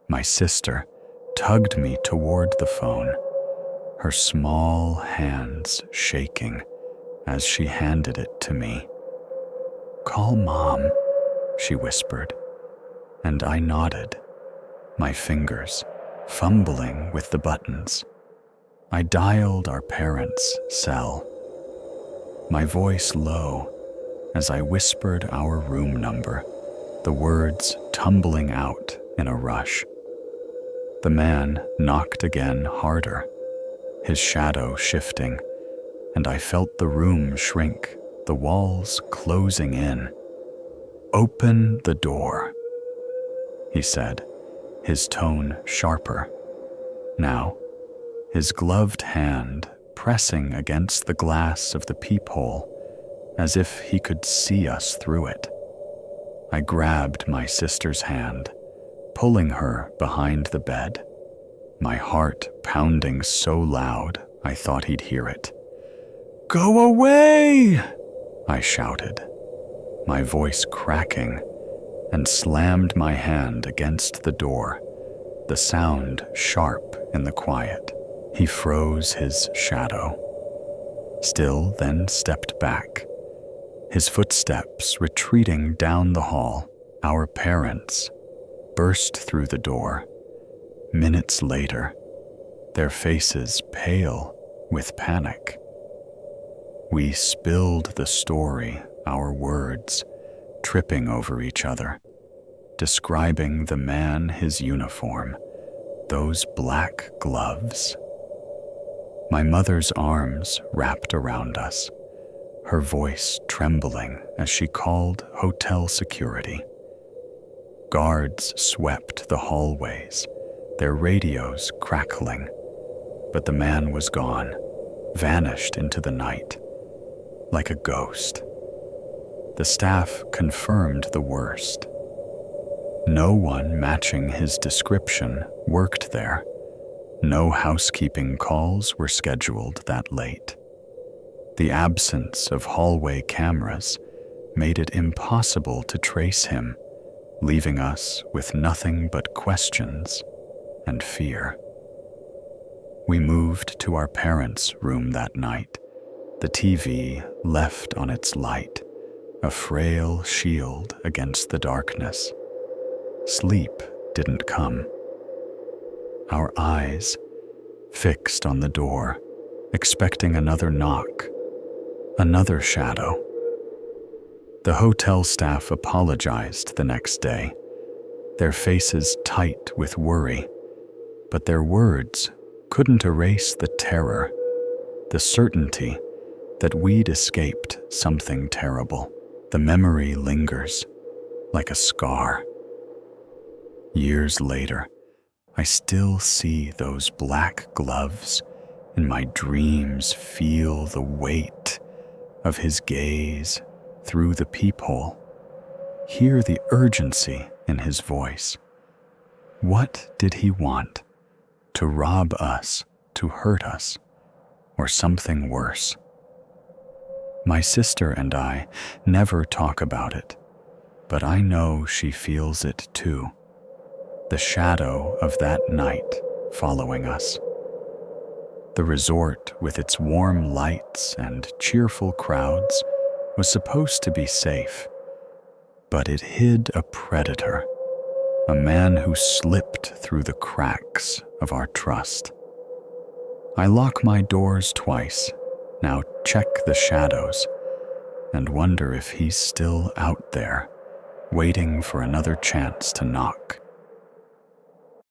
My sister tugged me toward the phone, her small hands shaking as she handed it to me. "Call Mom," she whispered, and I nodded, my fingers fumbling with the buttons. I dialed our parents' cell, my voice low as I whispered our room number, the words tumbling out in a rush. The man knocked again harder, his shadow shifting, and I felt the room shrink, the walls closing in. "Open the door," he said, his tone sharper. Now, his gloved hand pressing against the glass of the peephole as if he could see us through it. I grabbed my sister's hand, pulling her behind the bed, my heart pounding so loud I thought he'd hear it. "Go away!" I shouted, my voice cracking, and slammed my hand against the door, the sound sharp in the quiet. He froze his shadow, still then stepped back, his footsteps retreating down the hall. Our parents burst through the door. Minutes later, their faces pale with panic. We spilled the story, our words tripping over each other, describing the man, his uniform, those black gloves. My mother's arms wrapped around us, her voice trembling as she called hotel security. Guards swept the hallways, their radios crackling, but the man was gone, vanished into the night, like a ghost. The staff confirmed the worst. No one matching his description worked there. No housekeeping calls were scheduled that late. The absence of hallway cameras made it impossible to trace him, leaving us with nothing but questions and fear. We moved to our parents' room that night, the TV left on its light, a frail shield against the darkness. Sleep didn't come. Our eyes fixed on the door, expecting another knock, another shadow. The hotel staff apologized the next day, their faces tight with worry, but their words couldn't erase the terror, the certainty that we'd escaped something terrible. The memory lingers like a scar. Years later, I still see those black gloves. In my dreams, feel the weight of his gaze through the peephole. Hear the urgency in his voice. What did he want? To rob us, to hurt us, or something worse? My sister and I never talk about it, but I know she feels it too. The shadow of that night following us. The resort, with its warm lights and cheerful crowds, was supposed to be safe, but it hid a predator, a man who slipped through the cracks of our trust. I lock my doors twice, now check the shadows, and wonder if he's still out there, waiting for another chance to knock.